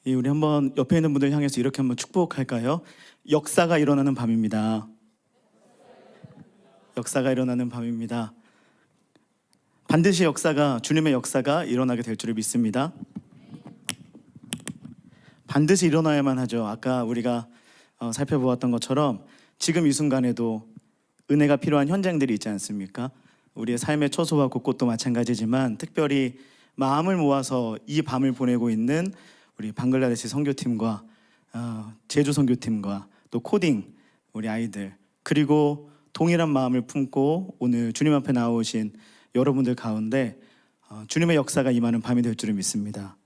우리 한번 옆에 있는 분들 향해서 이렇게 한번 축복할까요? 역사가 일어나는 밤입니다. 역사가 일어나는 밤입니다. 반드시 주님의 역사가 일어나게 될 줄을 믿습니다. 반드시 일어나야만 하죠. 아까 우리가 살펴보았던 것처럼 지금 이 순간에도 은혜가 필요한 현장들이 있지 않습니까? 우리의 삶의 처소와 곳곳도 마찬가지지만 특별히 마음을 모아서 이 밤을 보내고 있는 우리 방글라데시 선교팀과 제주 선교팀과 또 코딩 우리 아이들, 그리고 동일한 마음을 품고 오늘 주님 앞에 나오신 여러분들 가운데 주님의 역사가 임하는 밤이 될 줄을 믿습니다.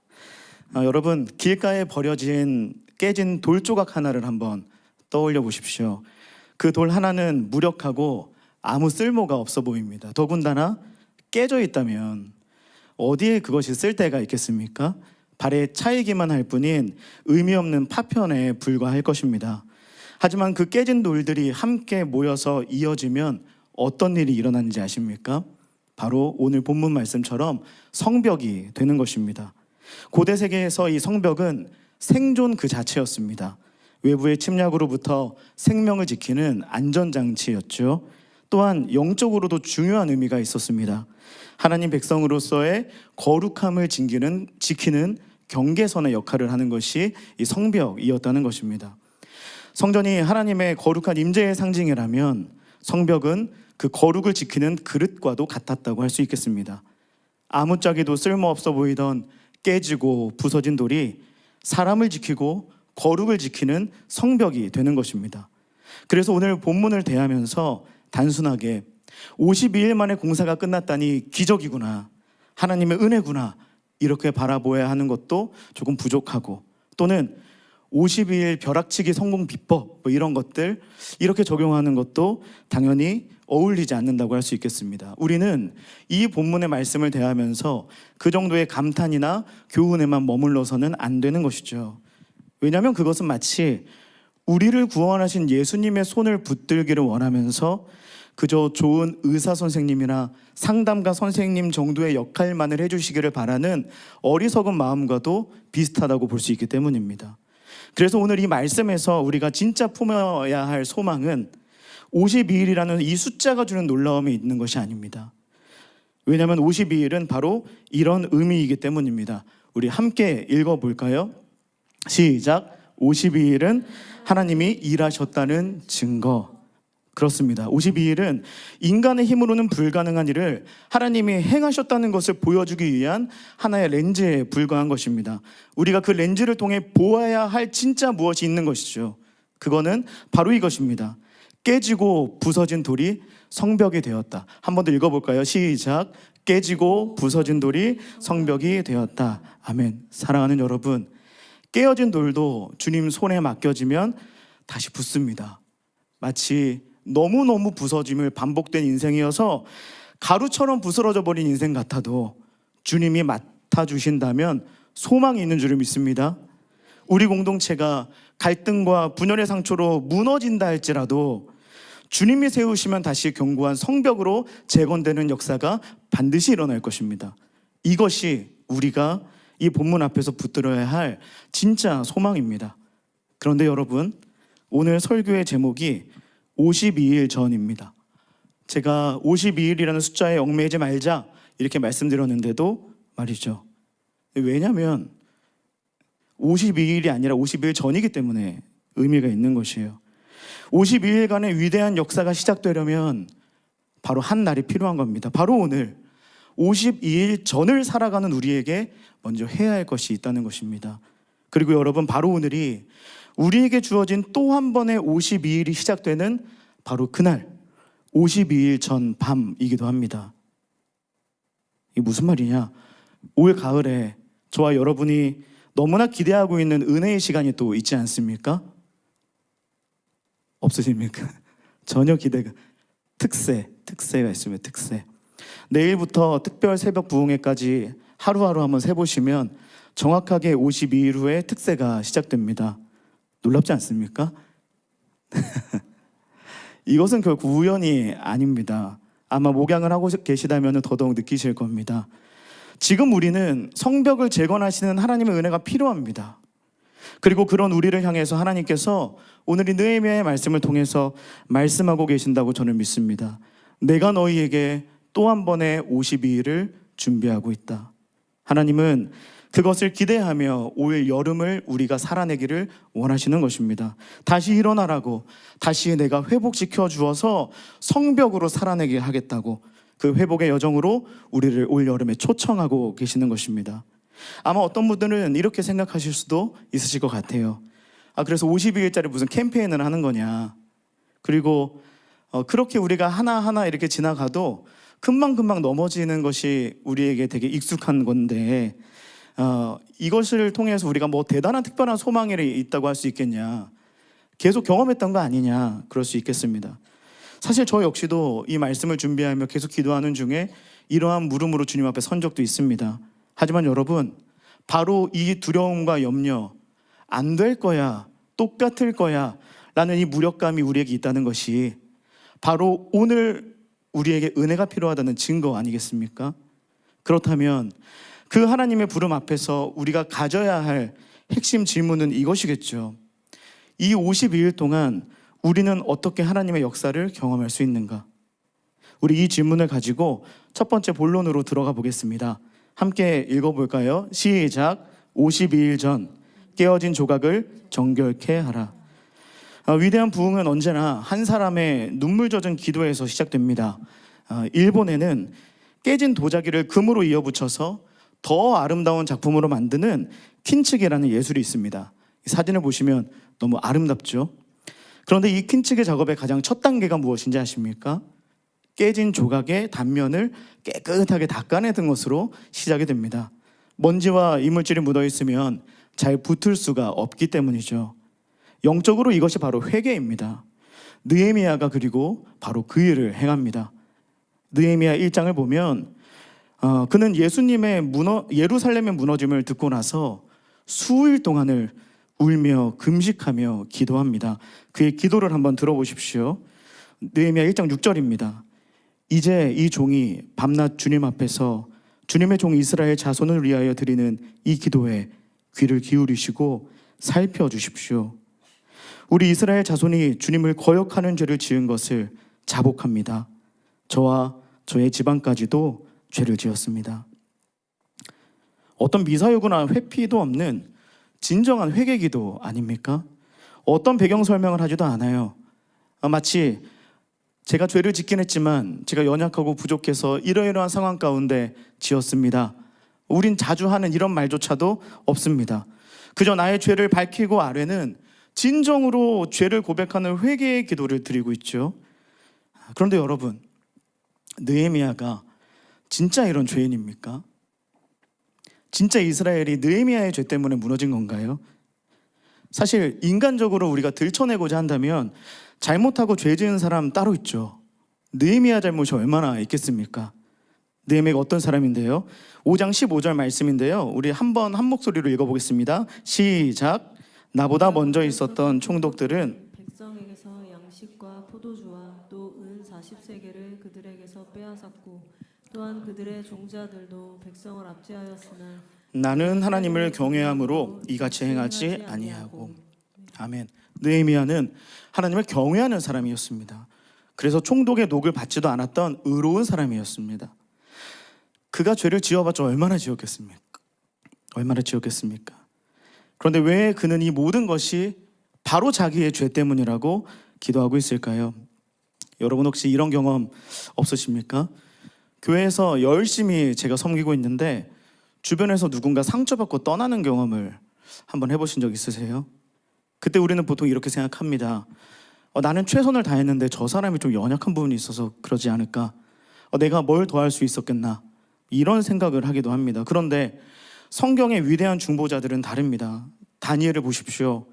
여러분, 길가에 버려진 깨진 돌 조각 하나를 한번 떠올려 보십시오. 그 돌 하나는 무력하고 아무 쓸모가 없어 보입니다. 더군다나 깨져 있다면 어디에 그것이 쓸데가 있겠습니까? 발에 차이기만 할 뿐인 의미 없는 파편에 불과할 것입니다. 하지만 그 깨진 돌들이 함께 모여서 이어지면 어떤 일이 일어나는지 아십니까? 바로 오늘 본문 말씀처럼 성벽이 되는 것입니다. 고대 세계에서 이 성벽은 생존 그 자체였습니다. 외부의 침략으로부터 생명을 지키는 안전장치였죠. 또한 영적으로도 중요한 의미가 있었습니다. 하나님 백성으로서의 거룩함을 지키는 경계선의 역할을 하는 것이 이 성벽이었다는 것입니다. 성전이 하나님의 거룩한 임재의 상징이라면 성벽은 그 거룩을 지키는 그릇과도 같았다고 할 수 있겠습니다. 아무짝에도 쓸모없어 보이던 깨지고 부서진 돌이 사람을 지키고 거룩을 지키는 성벽이 되는 것입니다. 그래서 오늘 본문을 대하면서 단순하게 52일 만에 공사가 끝났다니 기적이구나, 하나님의 은혜구나, 이렇게 바라보아야 하는 것도 조금 부족하고, 또는 52일 벼락치기 성공 비법 이런 것들 이렇게 적용하는 것도 당연히 어울리지 않는다고 할 수 있겠습니다. 우리는 이 본문의 말씀을 대하면서 그 정도의 감탄이나 교훈에만 머물러서는 안 되는 것이죠. 왜냐하면 그것은 마치 우리를 구원하신 예수님의 손을 붙들기를 원하면서 그저 좋은 의사 선생님이나 상담가 선생님 정도의 역할만을 해주시기를 바라는 어리석은 마음과도 비슷하다고 볼 수 있기 때문입니다. 그래서 오늘 이 말씀에서 우리가 진짜 품어야 할 소망은 52일이라는 이 숫자가 주는 놀라움이 있는 것이 아닙니다. 왜냐하면 52일은 바로 이런 의미이기 때문입니다. 우리 함께 읽어볼까요? 시작. 52일은 하나님이 일하셨다는 증거. 그렇습니다. 52일은 인간의 힘으로는 불가능한 일을 하나님이 행하셨다는 것을 보여주기 위한 하나의 렌즈에 불과한 것입니다. 우리가 그 렌즈를 통해 보아야 할 진짜 무엇이 있는 것이죠. 그거는 바로 이것입니다. 깨지고 부서진 돌이 성벽이 되었다. 한 번 더 읽어볼까요? 시작. 깨지고 부서진 돌이 성벽이 되었다. 아멘. 사랑하는 여러분, 깨어진 돌도 주님 손에 맡겨지면 다시 붙습니다. 마치 너무너무 부서짐을 반복된 인생이어서 가루처럼 부스러져 버린 인생 같아도 주님이 맡아주신다면 소망이 있는 줄을 믿습니다. 우리 공동체가 갈등과 분열의 상처로 무너진다 할지라도 주님이 세우시면 다시 견고한 성벽으로 재건되는 역사가 반드시 일어날 것입니다. 이것이 우리가 이 본문 앞에서 붙들어야 할 진짜 소망입니다. 그런데 여러분, 오늘 설교의 제목이 52일 전입니다. 제가 52일이라는 숫자에 얽매이지 말자 이렇게 말씀드렸는데도 말이죠. 왜냐하면 52일이 아니라 50일 전이기 때문에 의미가 있는 것이에요. 52일간의 위대한 역사가 시작되려면 바로 한 날이 필요한 겁니다. 바로 오늘 52일 전을 살아가는 우리에게 먼저 해야 할 것이 있다는 것입니다. 그리고 여러분, 바로 오늘이 우리에게 주어진 또 한 번의 52일이 시작되는 바로 그날 52일 전 밤이기도 합니다. 이게 무슨 말이냐? 올 가을에 저와 여러분이 너무나 기대하고 있는 은혜의 시간이 또 있지 않습니까? 없으십니까? 전혀 기대가. 특세가 있습니다. 특세. 내일부터 특별 새벽 부흥회까지 하루하루 한번 세보시면 정확하게 52일 후에 특세가 시작됩니다. 놀랍지 않습니까? 이것은 결국 우연이 아닙니다. 아마 목양을 하고 계시다면 더더욱 느끼실 겁니다. 지금 우리는 성벽을 재건하시는 하나님의 은혜가 필요합니다. 그리고 그런 우리를 향해서 하나님께서 오늘 이 느헤미야의 말씀을 통해서 말씀하고 계신다고 저는 믿습니다. 내가 너희에게 또 한 번의 52일을 준비하고 있다. 하나님은 그것을 기대하며 올 여름을 우리가 살아내기를 원하시는 것입니다. 다시 일어나라고, 다시 내가 회복시켜 주어서 성벽으로 살아내게 하겠다고, 그 회복의 여정으로 우리를 올 여름에 초청하고 계시는 것입니다. 아마 어떤 분들은 이렇게 생각하실 수도 있으실 것 같아요. 그래서 52일짜리 무슨 캠페인을 하는 거냐. 그리고 그렇게 우리가 하나하나 이렇게 지나가도 금방금방 넘어지는 것이 우리에게 되게 익숙한 건데, 이것을 통해서 우리가 뭐 대단한 특별한 소망이 있다고 할 수 있겠냐, 계속 경험했던 거 아니냐, 그럴 수 있겠습니다. 사실 저 역시도 이 말씀을 준비하며 계속 기도하는 중에 이러한 물음으로 주님 앞에 선 적도 있습니다. 하지만 여러분, 바로 이 두려움과 염려, 안 될 거야, 똑같을 거야 라는 이 무력감이 우리에게 있다는 것이 바로 오늘 우리에게 은혜가 필요하다는 증거 아니겠습니까? 그렇다면 그 하나님의 부름 앞에서 우리가 가져야 할 핵심 질문은 이것이겠죠. 이 52일 동안 우리는 어떻게 하나님의 역사를 경험할 수 있는가? 우리 이 질문을 가지고 첫 번째 본론으로 들어가 보겠습니다. 함께 읽어볼까요? 시작. 52일 전 깨어진 조각을 정결케 하라. 위대한 부흥은 언제나 한 사람의 눈물 젖은 기도에서 시작됩니다. 일본에는 깨진 도자기를 금으로 이어붙여서 더 아름다운 작품으로 만드는 킨츠게라는 예술이 있습니다. 이 사진을 보시면 너무 아름답죠? 그런데 이 킨츠게 작업의 가장 첫 단계가 무엇인지 아십니까? 깨진 조각의 단면을 깨끗하게 닦아내는 것으로 시작이 됩니다. 먼지와 이물질이 묻어 있으면 잘 붙을 수가 없기 때문이죠. 영적으로 이것이 바로 회개입니다. 느헤미야가 그리고 바로 그 일을 행합니다. 느헤미야 1장을 보면 그는 예수님의 예루살렘의 무너짐을 듣고 나서 수일 동안을 울며 금식하며 기도합니다. 그의 기도를 한번 들어보십시오. 느헤미야 1장 6절입니다. 이제 이 종이 밤낮 주님 앞에서 주님의 종 이스라엘 자손을 위하여 드리는 이 기도에 귀를 기울이시고 살펴주십시오. 우리 이스라엘 자손이 주님을 거역하는 죄를 지은 것을 자복합니다. 저와 저의 집안까지도 죄를 지었습니다. 어떤 미사여구나 회피도 없는 진정한 회개기도 아닙니까? 어떤 배경 설명을 하지도 않아요. 마치 제가 죄를 짓긴 했지만 제가 연약하고 부족해서 이러이러한 상황 가운데 지었습니다. 우린 자주 하는 이런 말조차도 없습니다. 그저 나의 죄를 밝히고 아뢰는 진정으로 죄를 고백하는 회개의 기도를 드리고 있죠. 그런데 여러분, 느헤미야가 진짜 이런 죄인입니까? 진짜 이스라엘이 느헤미야의 죄 때문에 무너진 건가요? 사실 인간적으로 우리가 들춰내고자 한다면 잘못하고 죄 지은 사람 따로 있죠. 느헤미야 잘못이 얼마나 있겠습니까? 느헤미야가 어떤 사람인데요? 5장 15절 말씀인데요, 우리 한번 한 목소리로 읽어보겠습니다. 시작. 나보다 먼저 있었던 총독들은 백성에게서 양식과 포도주와 또 은 40세겔을 그들에게서 빼앗았고 또한 그들의 종자들도 백성을 압제하였으나 나는 하나님을 경외함으로 이같이 행하지 아니하고. 아멘. 느헤미야는 하나님을 경외하는 사람이었습니다. 그래서 총독의 녹을 받지도 않았던 의로운 사람이었습니다. 그가 죄를 지어봤자 얼마나 지었겠습니까? 얼마나 지었겠습니까? 그런데 왜 그는 이 모든 것이 바로 자기의 죄 때문이라고 기도하고 있을까요? 여러분 혹시 이런 경험 없으십니까? 교회에서 열심히 제가 섬기고 있는데 주변에서 누군가 상처받고 떠나는 경험을 한번 해보신 적 있으세요? 그때 우리는 보통 이렇게 생각합니다. 나는 최선을 다했는데 저 사람이 좀 연약한 부분이 있어서 그러지 않을까? 내가 뭘 더 할 수 있었겠나? 이런 생각을 하기도 합니다. 그런데 성경의 위대한 중보자들은 다릅니다. 다니엘을 보십시오.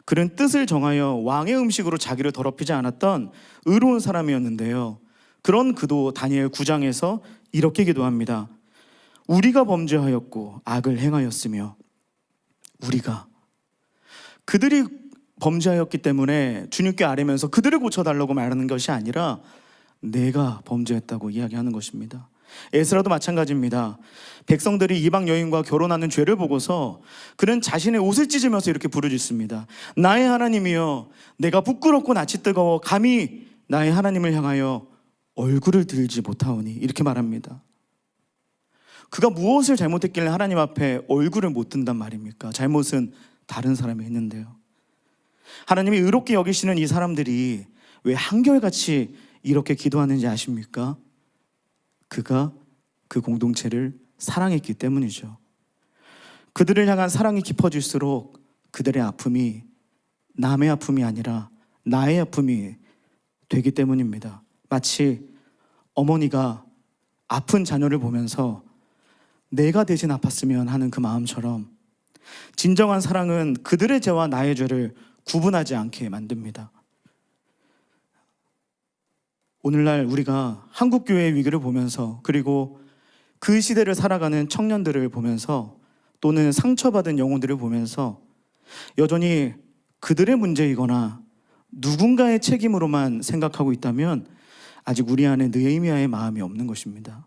그는 뜻을 정하여 왕의 음식으로 자기를 더럽히지 않았던 의로운 사람이었는데요, 그런 그도 다니엘 9장에서 이렇게 기도합니다. 우리가 범죄하였고 악을 행하였으며, 우리가, 그들이 범죄하였기 때문에 주님께 아뢰면서 그들을 고쳐달라고 말하는 것이 아니라 내가 범죄했다고 이야기하는 것입니다. 에스라도 마찬가지입니다. 백성들이 이방 여인과 결혼하는 죄를 보고서 그는 자신의 옷을 찢으면서 이렇게 부르짖습니다. 나의 하나님이여, 내가 부끄럽고 낯이 뜨거워 감히 나의 하나님을 향하여 얼굴을 들지 못하오니, 이렇게 말합니다. 그가 무엇을 잘못했길래 하나님 앞에 얼굴을 못 든단 말입니까? 잘못은 다른 사람이 했는데요. 하나님이 의롭게 여기시는 이 사람들이 왜 한결같이 이렇게 기도하는지 아십니까? 그가 그 공동체를 사랑했기 때문이죠. 그들을 향한 사랑이 깊어질수록 그들의 아픔이 남의 아픔이 아니라 나의 아픔이 되기 때문입니다. 마치 어머니가 아픈 자녀를 보면서 내가 대신 아팠으면 하는 그 마음처럼, 진정한 사랑은 그들의 죄와 나의 죄를 구분하지 않게 만듭니다. 오늘날 우리가 한국교회의 위기를 보면서, 그리고 그 시대를 살아가는 청년들을 보면서, 또는 상처받은 영혼들을 보면서 여전히 그들의 문제이거나 누군가의 책임으로만 생각하고 있다면 아직 우리 안에 느헤미야의 마음이 없는 것입니다.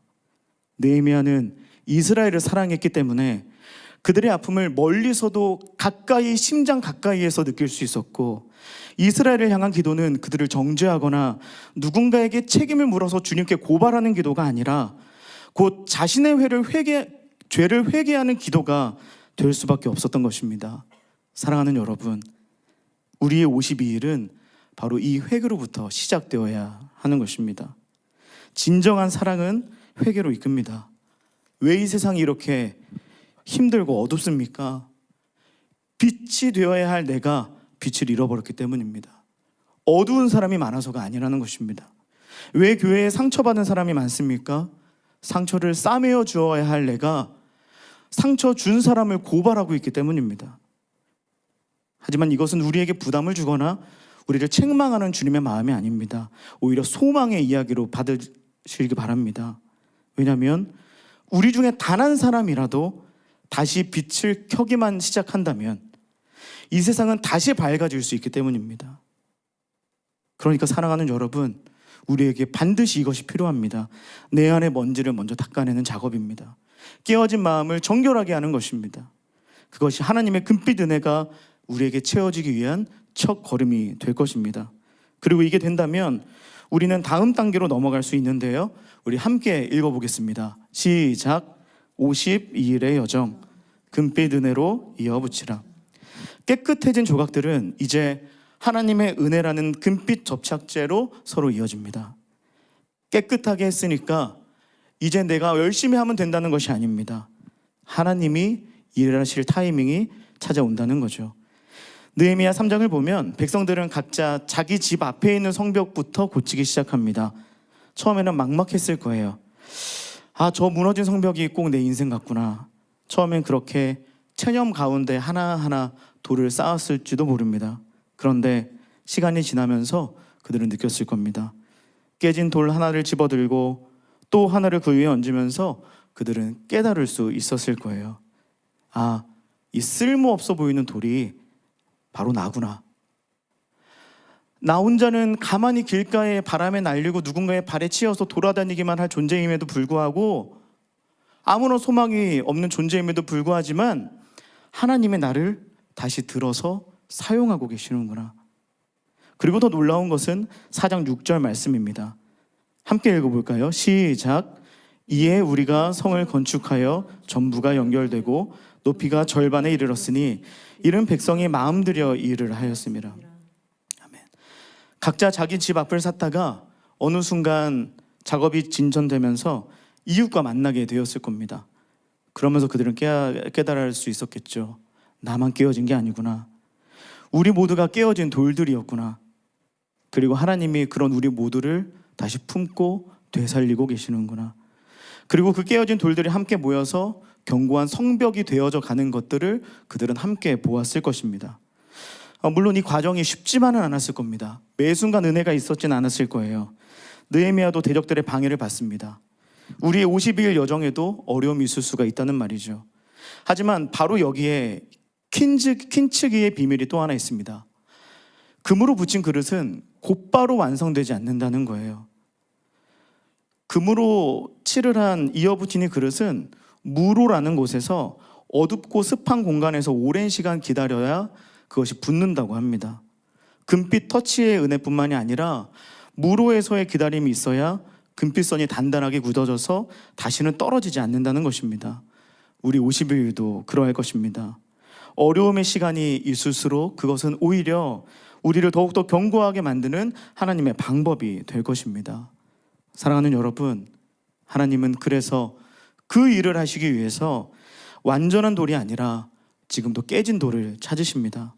느헤미야는 이스라엘을 사랑했기 때문에 그들의 아픔을 멀리서도 가까이, 심장 가까이에서 느낄 수 있었고, 이스라엘을 향한 기도는 그들을 정죄하거나 누군가에게 책임을 물어서 주님께 고발하는 기도가 아니라 곧 자신의 죄를 회개하는 기도가 될 수밖에 없었던 것입니다. 사랑하는 여러분, 우리의 52일은 바로 이 회개로부터 시작되어야 하는 것입니다. 진정한 사랑은 회개로 이끕니다. 왜 이 세상이 이렇게 힘들고 어둡습니까? 빛이 되어야 할 내가 빛을 잃어버렸기 때문입니다. 어두운 사람이 많아서가 아니라는 것입니다. 왜 교회에 상처받은 사람이 많습니까? 상처를 싸매어 주어야 할 내가 상처 준 사람을 고발하고 있기 때문입니다. 하지만 이것은 우리에게 부담을 주거나 우리를 책망하는 주님의 마음이 아닙니다. 오히려 소망의 이야기로 받으시기 바랍니다. 왜냐하면 우리 중에 단 한 사람이라도 다시 빛을 켜기만 시작한다면 이 세상은 다시 밝아질 수 있기 때문입니다. 그러니까 사랑하는 여러분, 우리에게 반드시 이것이 필요합니다. 내 안의 먼지를 먼저 닦아내는 작업입니다. 깨어진 마음을 정결하게 하는 것입니다. 그것이 하나님의 금빛 은혜가 우리에게 채워지기 위한 첫 걸음이 될 것입니다. 그리고 이게 된다면 우리는 다음 단계로 넘어갈 수 있는데요, 우리 함께 읽어보겠습니다. 시작. 52일의 여정, 금빛 은혜로 이어붙이라. 깨끗해진 조각들은 이제 하나님의 은혜라는 금빛 접착제로 서로 이어집니다. 깨끗하게 했으니까 이제 내가 열심히 하면 된다는 것이 아닙니다. 하나님이 일하실 타이밍이 찾아온다는 거죠. 느헤미야 3장을 보면 백성들은 각자 자기 집 앞에 있는 성벽부터 고치기 시작합니다. 처음에는 막막했을 거예요. 저 무너진 성벽이 꼭 내 인생 같구나. 처음엔 그렇게 체념 가운데 하나하나 돌을 쌓았을지도 모릅니다. 그런데 시간이 지나면서 그들은 느꼈을 겁니다. 깨진 돌 하나를 집어들고 또 하나를 그 위에 얹으면서 그들은 깨달을 수 있었을 거예요. 이 쓸모없어 보이는 돌이 바로 나구나. 나 혼자는 가만히 길가에 바람에 날리고 누군가의 발에 치여서 돌아다니기만 할 존재임에도 불구하고, 아무런 소망이 없는 존재임에도 불구하지만 하나님의 나를 다시 들어서 사용하고 계시는구나. 그리고 더 놀라운 것은 4장 6절 말씀입니다. 함께 읽어볼까요? 시작. 이에 우리가 성을 건축하여 전부가 연결되고 높이가 절반에 이르렀으니 이른 백성이 마음들여 이 일을 하였습니다. 아멘. 각자 자기 집 앞을 샀다가 어느 순간 작업이 진전되면서 이웃과 만나게 되었을 겁니다. 그러면서 그들은 깨달을 수 있었겠죠. 나만 깨어진 게 아니구나. 우리 모두가 깨어진 돌들이었구나. 그리고 하나님이 그런 우리 모두를 다시 품고 되살리고 계시는구나. 그리고 그 깨어진 돌들이 함께 모여서 견고한 성벽이 되어져 가는 것들을 그들은 함께 보았을 것입니다. 물론 이 과정이 쉽지만은 않았을 겁니다. 매 순간 은혜가 있었진 않았을 거예요. 느헤미야도 대적들의 방해를 받습니다. 우리의 52일 여정에도 어려움이 있을 수가 있다는 말이죠. 하지만 바로 여기에 킨츠기의 비밀이 또 하나 있습니다. 금으로 붙인 그릇은 곧바로 완성되지 않는다는 거예요. 금으로 칠을 한 이어붙이니 그릇은 무로라는 곳에서 어둡고 습한 공간에서 오랜 시간 기다려야 그것이 붙는다고 합니다. 금빛 터치의 은혜뿐만이 아니라 무로에서의 기다림이 있어야 금빛선이 단단하게 굳어져서 다시는 떨어지지 않는다는 것입니다. 우리 50일도 그러할 것입니다. 어려움의 시간이 있을수록 그것은 오히려 우리를 더욱더 견고하게 만드는 하나님의 방법이 될 것입니다. 사랑하는 여러분, 하나님은 그래서 그 일을 하시기 위해서 완전한 돌이 아니라 지금도 깨진 돌을 찾으십니다.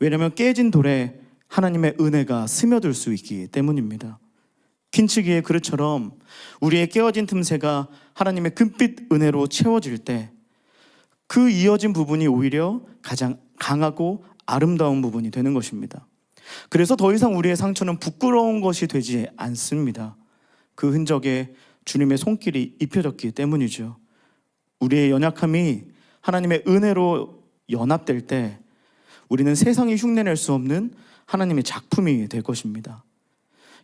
왜냐하면 깨진 돌에 하나님의 은혜가 스며들 수 있기 때문입니다. 킨치기의 그릇처럼 우리의 깨어진 틈새가 하나님의 금빛 은혜로 채워질 때 그 이어진 부분이 오히려 가장 강하고 아름다운 부분이 되는 것입니다. 그래서 더 이상 우리의 상처는 부끄러운 것이 되지 않습니다. 그 흔적에 주님의 손길이 입혀졌기 때문이죠. 우리의 연약함이 하나님의 은혜로 연합될 때 우리는 세상이 흉내낼 수 없는 하나님의 작품이 될 것입니다.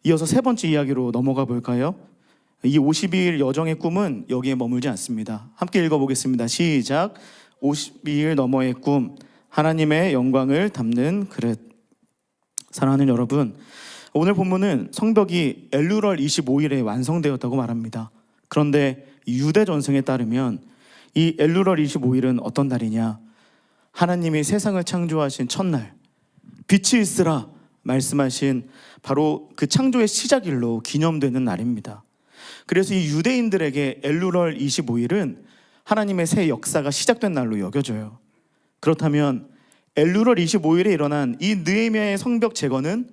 이어서 세 번째 이야기로 넘어가 볼까요? 이 52일 여정의 꿈은 여기에 머물지 않습니다. 함께 읽어보겠습니다. 시작. 52일 너머의 꿈, 하나님의 영광을 담는 그릇. 사랑하는 여러분, 오늘 본문은 성벽이 엘루럴 25일에 완성되었다고 말합니다. 그런데 유대 전승에 따르면 이 엘루럴 25일은 어떤 날이냐? 하나님이 세상을 창조하신 첫날, 빛이 있으라 말씀하신 바로 그 창조의 시작일로 기념되는 날입니다. 그래서 이 유대인들에게 엘루럴 25일은 하나님의 새 역사가 시작된 날로 여겨져요. 그렇다면 엘루럴 25일에 일어난 이 느헤미야의 성벽 제거는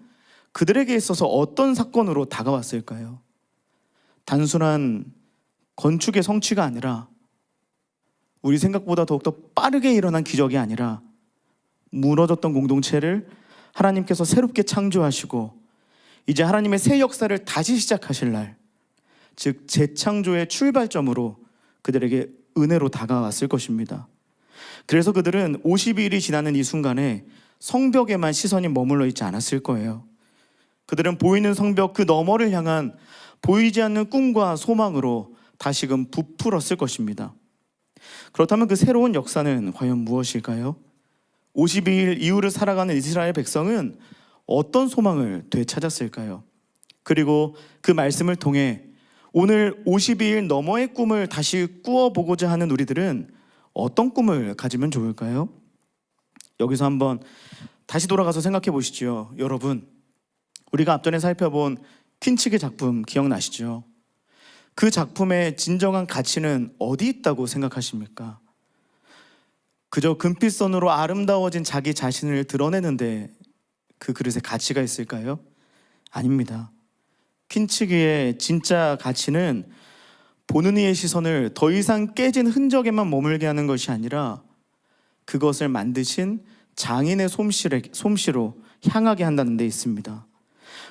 그들에게 있어서 어떤 사건으로 다가왔을까요? 단순한 건축의 성취가 아니라 우리 생각보다 더욱더 빠르게 일어난 기적이 아니라 무너졌던 공동체를 하나님께서 새롭게 창조하시고 이제 하나님의 새 역사를 다시 시작하실 날, 즉 재창조의 출발점으로 그들에게 은혜로 다가왔을 것입니다. 그래서 그들은 52일이 지나는 이 순간에 성벽에만 시선이 머물러 있지 않았을 거예요. 그들은 보이는 성벽 그 너머를 향한 보이지 않는 꿈과 소망으로 다시금 부풀었을 것입니다. 그렇다면 그 새로운 역사는 과연 무엇일까요? 52일 이후를 살아가는 이스라엘 백성은 어떤 소망을 되찾았을까요? 그리고 그 말씀을 통해 오늘 52일 너머의 꿈을 다시 꾸어보고자 하는 우리들은 어떤 꿈을 가지면 좋을까요? 여기서 한번 다시 돌아가서 생각해 보시죠. 여러분, 우리가 앞전에 살펴본 퀸치기 작품 기억나시죠? 그 작품의 진정한 가치는 어디 있다고 생각하십니까? 그저 금빛선으로 아름다워진 자기 자신을 드러내는데 그 그릇에 가치가 있을까요? 아닙니다. 퀸치기의 진짜 가치는 보는 이의 시선을 더 이상 깨진 흔적에만 머물게 하는 것이 아니라 그것을 만드신 장인의 솜씨로 향하게 한다는 데 있습니다.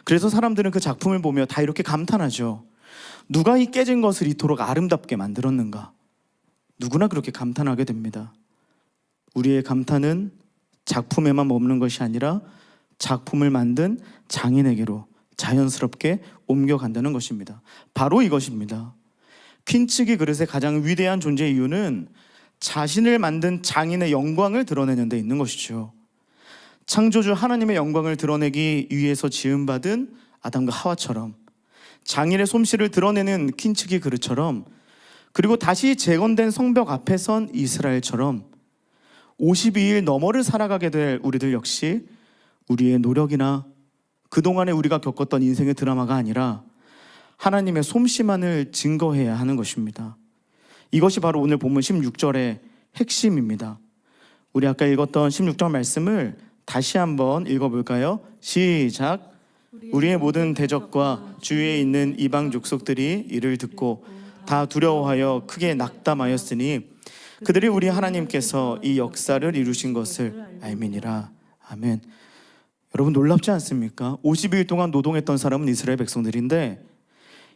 그래서 사람들은 그 작품을 보며 다 이렇게 감탄하죠. 누가 이 깨진 것을 이토록 아름답게 만들었는가? 누구나 그렇게 감탄하게 됩니다. 우리의 감탄은 작품에만 머무는 것이 아니라 작품을 만든 장인에게로 자연스럽게 옮겨간다는 것입니다. 바로 이것입니다. 퀸치기 그릇의 가장 위대한 존재의 이유는 자신을 만든 장인의 영광을 드러내는 데 있는 것이죠. 창조주 하나님의 영광을 드러내기 위해서 지음받은 아담과 하와처럼, 장인의 솜씨를 드러내는 퀸치기 그릇처럼, 그리고 다시 재건된 성벽 앞에 선 이스라엘처럼 52일 너머를 살아가게 될 우리들 역시 우리의 노력이나 그동안에 우리가 겪었던 인생의 드라마가 아니라 하나님의 솜씨만을 증거해야 하는 것입니다. 이것이 바로 오늘 본문 16절의 핵심입니다. 우리 아까 읽었던 16절 말씀을 다시 한번 읽어볼까요? 시작. 우리의 모든 대적과 주위에 있는 이방 족속들이 이를 듣고 다 두려워하여 크게 낙담하였으니 그들이 우리 하나님께서 이 역사를 이루신 것을 알미니라. 아멘. 여러분, 놀랍지 않습니까? 50일 동안 노동했던 사람은 이스라엘 백성들인데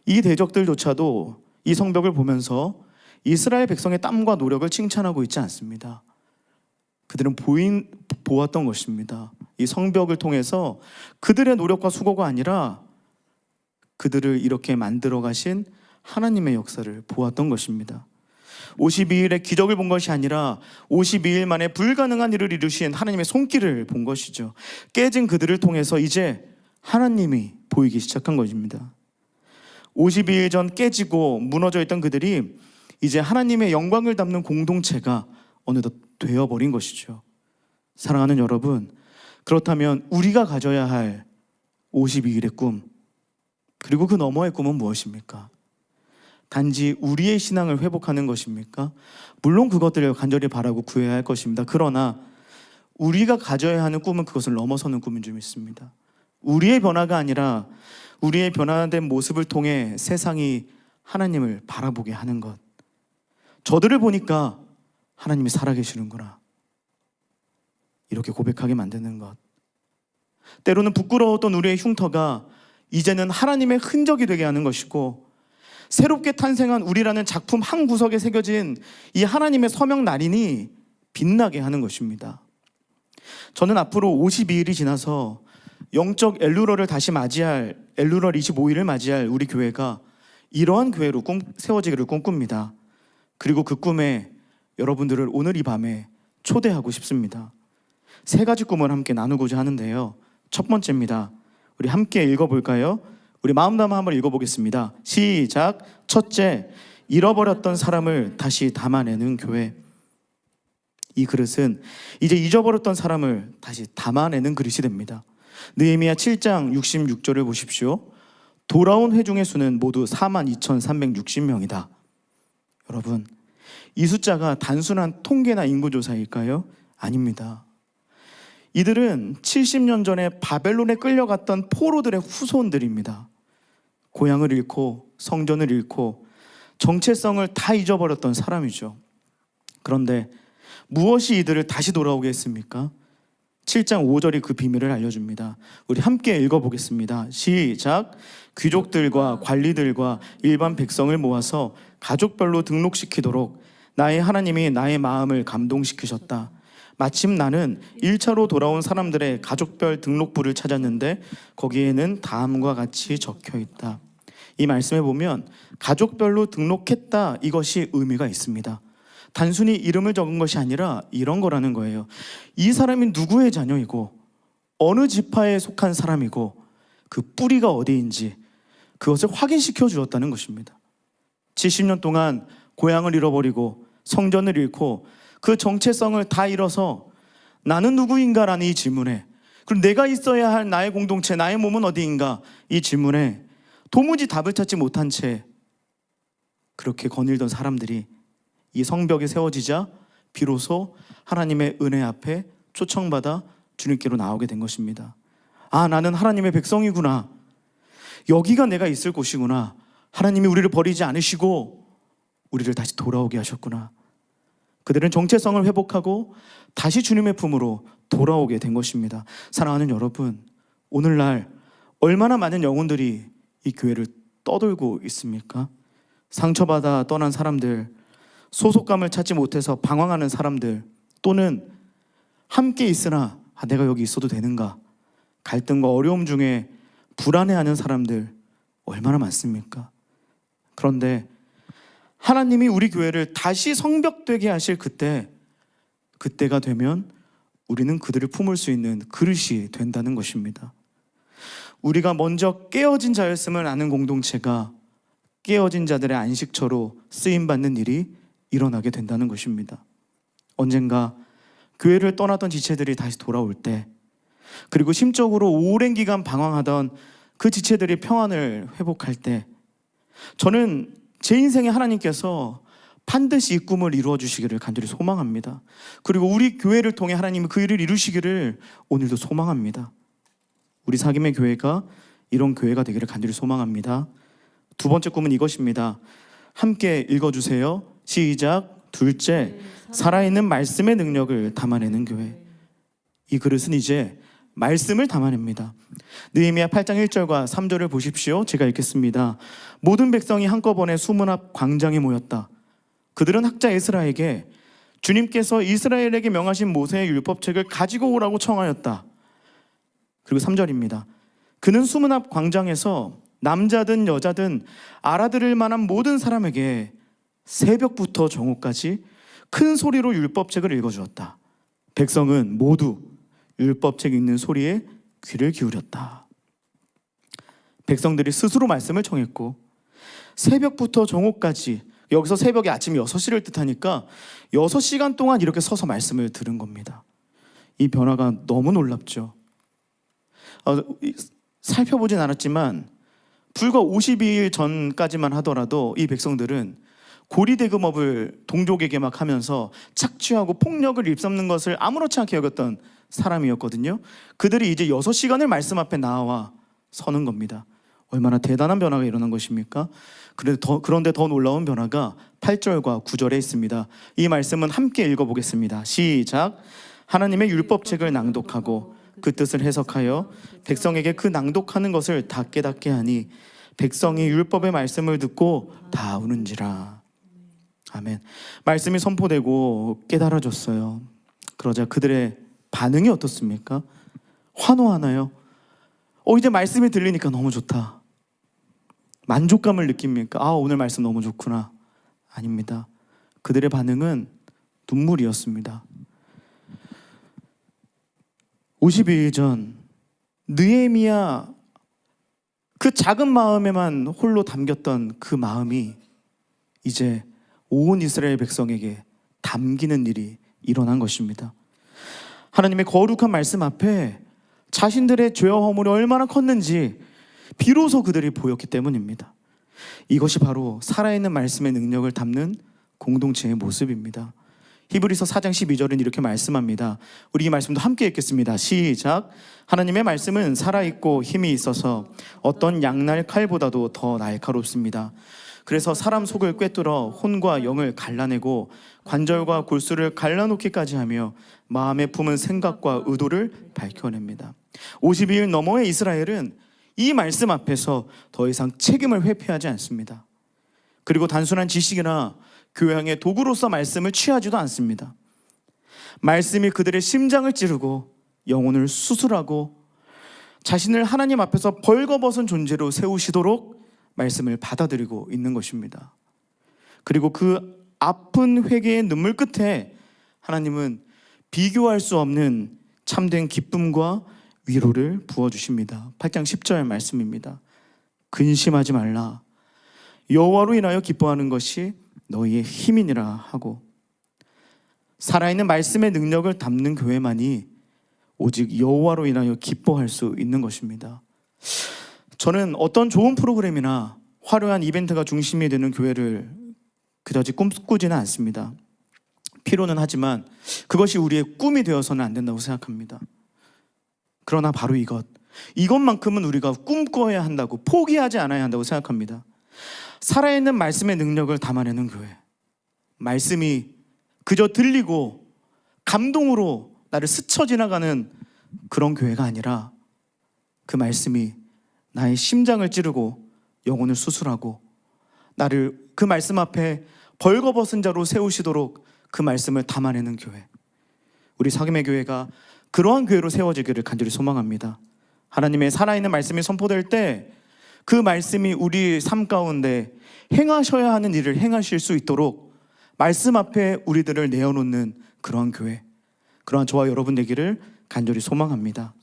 이 대적들조차도 이 성벽을 보면서 이스라엘 백성의 땀과 노력을 칭찬하고 있지 않습니다. 그들은 보았던 것입니다. 이 성벽을 통해서 그들의 노력과 수고가 아니라 그들을 이렇게 만들어 가신 하나님의 역사를 보았던 것입니다. 52일의 기적을 본 것이 아니라 52일 만에 불가능한 일을 이루신 하나님의 손길을 본 것이죠. 깨진 그들을 통해서 이제 하나님이 보이기 시작한 것입니다. 52일 전 깨지고 무너져 있던 그들이 이제 하나님의 영광을 담는 공동체가 어느덧 되어버린 것이죠. 사랑하는 여러분, 그렇다면 우리가 가져야 할 52일의 꿈, 그리고 그 너머의 꿈은 무엇입니까? 단지 우리의 신앙을 회복하는 것입니까? 물론 그것들을 간절히 바라고 구해야 할 것입니다. 그러나 우리가 가져야 하는 꿈은 그것을 넘어서는 꿈인 줄 믿습니다. 우리의 변화가 아니라 우리의 변화된 모습을 통해 세상이 하나님을 바라보게 하는 것. 저들을 보니까 하나님이 살아계시는구나, 이렇게 고백하게 만드는 것. 때로는 부끄러웠던 우리의 흉터가 이제는 하나님의 흔적이 되게 하는 것이고, 새롭게 탄생한 우리라는 작품 한 구석에 새겨진 이 하나님의 서명 날인이 빛나게 하는 것입니다. 저는 앞으로 52일이 지나서 영적 엘루럴을 다시 맞이할, 엘루럴 25일을 맞이할 우리 교회가 이러한 교회로 세워지기를 꿈꿉니다. 그리고 그 꿈에 여러분들을 오늘 이 밤에 초대하고 싶습니다. 세 가지 꿈을 함께 나누고자 하는데요. 첫 번째입니다. 우리 함께 읽어볼까요? 우리 마음 담아 한번 읽어보겠습니다. 시작. 첫째, 잃어버렸던 사람을 다시 담아내는 교회. 이 그릇은 이제 잊어버렸던 사람을 다시 담아내는 그릇이 됩니다. 느헤미야 7장 66절을 보십시오. 돌아온 회중의 수는 모두 42,360명이다. 여러분, 이 숫자가 단순한 통계나 인구조사일까요? 아닙니다. 이들은 70년 전에 바벨론에 끌려갔던 포로들의 후손들입니다. 고향을 잃고 성전을 잃고 정체성을 다 잊어버렸던 사람이죠. 그런데 무엇이 이들을 다시 돌아오게 했습니까? 7장 5절이 그 비밀을 알려줍니다. 우리 함께 읽어보겠습니다. 시작. 귀족들과 관리들과 일반 백성을 모아서 가족별로 등록시키도록 나의 하나님이 나의 마음을 감동시키셨다. 마침 나는 1차로 돌아온 사람들의 가족별 등록부를 찾았는데 거기에는 다음과 같이 적혀 있다. 이 말씀에 보면 가족별로 등록했다, 이것이 의미가 있습니다. 단순히 이름을 적은 것이 아니라 이런 거라는 거예요. 이 사람이 누구의 자녀이고 어느 지파에 속한 사람이고 그 뿌리가 어디인지 그것을 확인시켜 주었다는 것입니다. 70년 동안 고향을 잃어버리고 성전을 잃고 그 정체성을 다 잃어서 나는 누구인가라는 이 질문에, 그리고 내가 있어야 할 나의 공동체, 나의 몸은 어디인가, 이 질문에 도무지 답을 찾지 못한 채 그렇게 거닐던 사람들이 이 성벽에 세워지자 비로소 하나님의 은혜 앞에 초청받아 주님께로 나오게 된 것입니다. 아, 나는 하나님의 백성이구나. 여기가 내가 있을 곳이구나. 하나님이 우리를 버리지 않으시고 우리를 다시 돌아오게 하셨구나. 그들은 정체성을 회복하고 다시 주님의 품으로 돌아오게 된 것입니다. 사랑하는 여러분, 오늘날 얼마나 많은 영혼들이 이 교회를 떠돌고 있습니까? 상처받아 떠난 사람들, 소속감을 찾지 못해서 방황하는 사람들, 또는 함께 있으나 내가 여기 있어도 되는가, 갈등과 어려움 중에 불안해하는 사람들 얼마나 많습니까? 그런데 하나님이 우리 교회를 다시 성벽되게 하실 그때가 되면 우리는 그들을 품을 수 있는 그릇이 된다는 것입니다. 우리가 먼저 깨어진 자였음을 아는 공동체가 깨어진 자들의 안식처로 쓰임받는 일이 일어나게 된다는 것입니다. 언젠가 교회를 떠나던 지체들이 다시 돌아올 때, 그리고 심적으로 오랜 기간 방황하던 그 지체들이 평안을 회복할 때, 저는 제 인생에 하나님께서 반드시 이 꿈을 이루어 주시기를 간절히 소망합니다. 그리고 우리 교회를 통해 하나님이 그 일을 이루시기를 오늘도 소망합니다. 우리 사김의 교회가 이런 교회가 되기를 간절히 소망합니다. 두 번째 꿈은 이것입니다. 함께 읽어주세요. 시작. 둘째, 살아있는 말씀의 능력을 담아내는 교회. 이 그릇은 이제 말씀을 담아냅니다. 느헤미야 8장 1절과 3절을 보십시오. 제가 읽겠습니다. 모든 백성이 한꺼번에 수문 앞 광장에 모였다. 그들은 학자 에스라에게 주님께서 이스라엘에게 명하신 모세의 율법책을 가지고 오라고 청하였다. 그리고 3절입니다. 그는 수문 앞 광장에서 남자든 여자든 알아들을 만한 모든 사람에게 새벽부터 정오까지 큰 소리로 율법책을 읽어주었다. 백성은 모두 율법책 읽는 소리에 귀를 기울였다. 백성들이 스스로 말씀을 정했고 새벽부터 정오까지, 여기서 새벽이 아침 6시를 뜻하니까 6시간 동안 이렇게 서서 말씀을 들은 겁니다. 이 변화가 너무 놀랍죠. 살펴보진 않았지만 불과 52일 전까지만 하더라도 이 백성들은 고리대금업을 동족에게 막 하면서 착취하고 폭력을 일삼는 것을 아무렇지 않게 여겼던 사람이었거든요. 그들이 이제 6시간을 말씀 앞에 나와 서는 겁니다. 얼마나 대단한 변화가 일어난 것입니까? 그런데 더 놀라운 변화가 8절과 9절에 있습니다. 이 말씀은 함께 읽어보겠습니다. 시작. 하나님의 율법책을 낭독하고 그 뜻을 해석하여 백성에게 그 낭독하는 것을 다 깨닫게 하니 백성이 율법의 말씀을 듣고 다 우는지라. 아멘. 말씀이 선포되고 깨달아졌어요. 그러자 그들의 반응이 어떻습니까? 환호하나요? 이제 말씀이 들리니까 너무 좋다. 만족감을 느낍니까? 오늘 말씀 너무 좋구나. 아닙니다. 그들의 반응은 눈물이었습니다. 52일 전 느헤미야, 그 작은 마음에만 홀로 담겼던 그 마음이 이제 온 이스라엘 백성에게 담기는 일이 일어난 것입니다. 하나님의 거룩한 말씀 앞에 자신들의 죄와 허물이 얼마나 컸는지 비로소 그들이 보였기 때문입니다. 이것이 바로 살아있는 말씀의 능력을 담는 공동체의 모습입니다. 히브리서 4장 12절은 이렇게 말씀합니다. 우리 이 말씀도 함께 읽겠습니다. 시작. 하나님의 말씀은 살아있고 힘이 있어서 어떤 양날 칼보다도 더 날카롭습니다. 그래서 사람 속을 꿰뚫어 혼과 영을 갈라내고 관절과 골수를 갈라놓기까지 하며 마음에 품은 생각과 의도를 밝혀냅니다. 52일 너머의 이스라엘은 이 말씀 앞에서 더 이상 책임을 회피하지 않습니다. 그리고 단순한 지식이나 교양의 도구로서 말씀을 취하지도 않습니다. 말씀이 그들의 심장을 찌르고 영혼을 수술하고 자신을 하나님 앞에서 벌거벗은 존재로 세우시도록 말씀을 받아들이고 있는 것입니다. 그리고 그 아픈 회개의 눈물 끝에 하나님은 비교할 수 없는 참된 기쁨과 위로를 부어주십니다. 8장 10절 말씀입니다. 근심하지 말라. 여호와로 인하여 기뻐하는 것이 너희의 힘이니라 하고, 살아있는 말씀의 능력을 담는 교회만이 오직 여호와로 인하여 기뻐할 수 있는 것입니다. 저는 어떤 좋은 프로그램이나 화려한 이벤트가 중심이 되는 교회를 그다지 꿈꾸지는 않습니다. 필요는 하지만 그것이 우리의 꿈이 되어서는 안 된다고 생각합니다. 그러나 바로 이것만큼은 우리가 꿈꿔야 한다고, 포기하지 않아야 한다고 생각합니다. 살아있는 말씀의 능력을 담아내는 교회, 말씀이 그저 들리고 감동으로 나를 스쳐 지나가는 그런 교회가 아니라 그 말씀이 나의 심장을 찌르고 영혼을 수술하고 나를 그 말씀 앞에 벌거벗은 자로 세우시도록 그 말씀을 담아내는 교회, 우리 사김의 교회가 그러한 교회로 세워지기를 간절히 소망합니다. 하나님의 살아있는 말씀이 선포될 때 그 말씀이 우리 삶 가운데 행하셔야 하는 일을 행하실 수 있도록 말씀 앞에 우리들을 내어놓는 그러한 교회, 그러한 저와 여러분 되기를 간절히 소망합니다.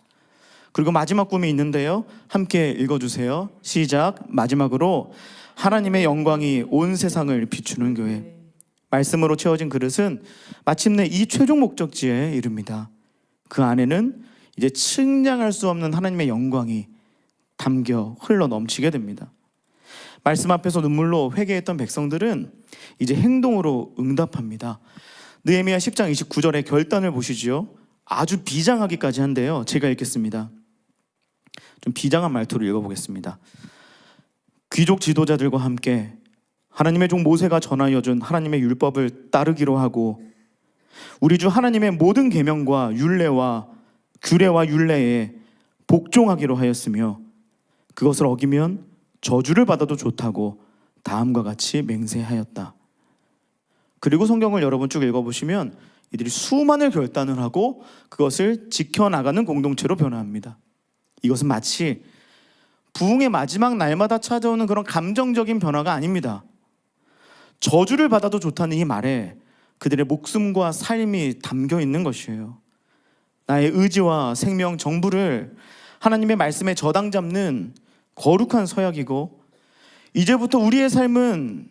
그리고 마지막 꿈이 있는데요, 함께 읽어주세요. 시작. 마지막으로 하나님의 영광이 온 세상을 비추는 교회. 말씀으로 채워진 그릇은 마침내 이 최종 목적지에 이릅니다. 그 안에는 이제 측량할 수 없는 하나님의 영광이 담겨 흘러 넘치게 됩니다. 말씀 앞에서 눈물로 회개했던 백성들은 이제 행동으로 응답합니다. 느헤미야 10장 29절의 결단을 보시죠. 아주 비장하기까지 한데요, 제가 읽겠습니다. 좀 비장한 말투로 읽어보겠습니다. 귀족 지도자들과 함께 하나님의 종 모세가 전하여 준 하나님의 율법을 따르기로 하고 우리 주 하나님의 모든 계명과 율례와 규례와 율례에 복종하기로 하였으며 그것을 어기면 저주를 받아도 좋다고 다음과 같이 맹세하였다. 그리고 성경을 여러분 쭉 읽어보시면 이들이 수많은 결단을 하고 그것을 지켜나가는 공동체로 변화합니다. 이것은 마치 부흥의 마지막 날마다 찾아오는 그런 감정적인 변화가 아닙니다. 저주를 받아도 좋다는 이 말에 그들의 목숨과 삶이 담겨 있는 것이에요. 나의 의지와 생명, 정부를 하나님의 말씀에 저당 잡는 거룩한 서약이고, 이제부터 우리의 삶은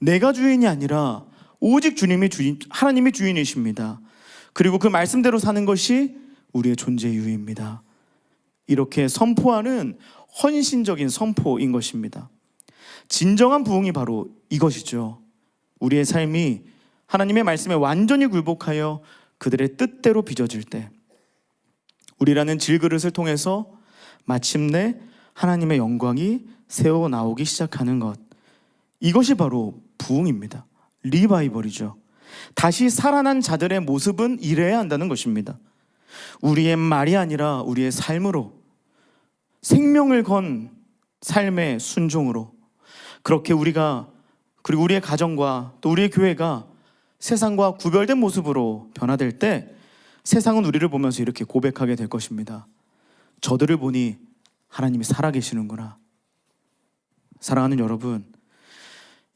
내가 주인이 아니라 오직 하나님이 주인이십니다. 그리고 그 말씀대로 사는 것이 우리의 존재 이유입니다. 이렇게 선포하는 헌신적인 선포인 것입니다. 진정한 부흥이 바로 이것이죠. 우리의 삶이 하나님의 말씀에 완전히 굴복하여 그들의 뜻대로 빚어질 때, 우리라는 질그릇을 통해서 마침내 하나님의 영광이 새어 나오기 시작하는 것, 이것이 바로 부흥입니다. 리바이벌이죠. 다시 살아난 자들의 모습은 이래야 한다는 것입니다. 우리의 말이 아니라 우리의 삶으로, 생명을 건 삶의 순종으로, 그렇게 우리가, 그리고 우리의 가정과 또 우리의 교회가 세상과 구별된 모습으로 변화될 때 세상은 우리를 보면서 이렇게 고백하게 될 것입니다. 저들을 보니 하나님이 살아계시는구나. 사랑하는 여러분,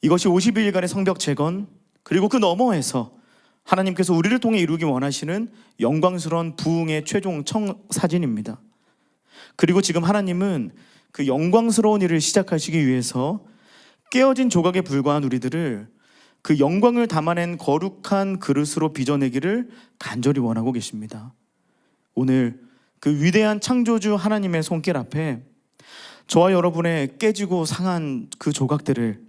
이것이 50일간의 성벽 재건, 그리고 그 너머에서 하나님께서 우리를 통해 이루기 원하시는 영광스러운 부흥의 최종 청사진입니다. 그리고 지금 하나님은 그 영광스러운 일을 시작하시기 위해서 깨어진 조각에 불과한 우리들을 그 영광을 담아낸 거룩한 그릇으로 빚어내기를 간절히 원하고 계십니다. 오늘 그 위대한 창조주 하나님의 손길 앞에 저와 여러분의 깨지고 상한 그 조각들을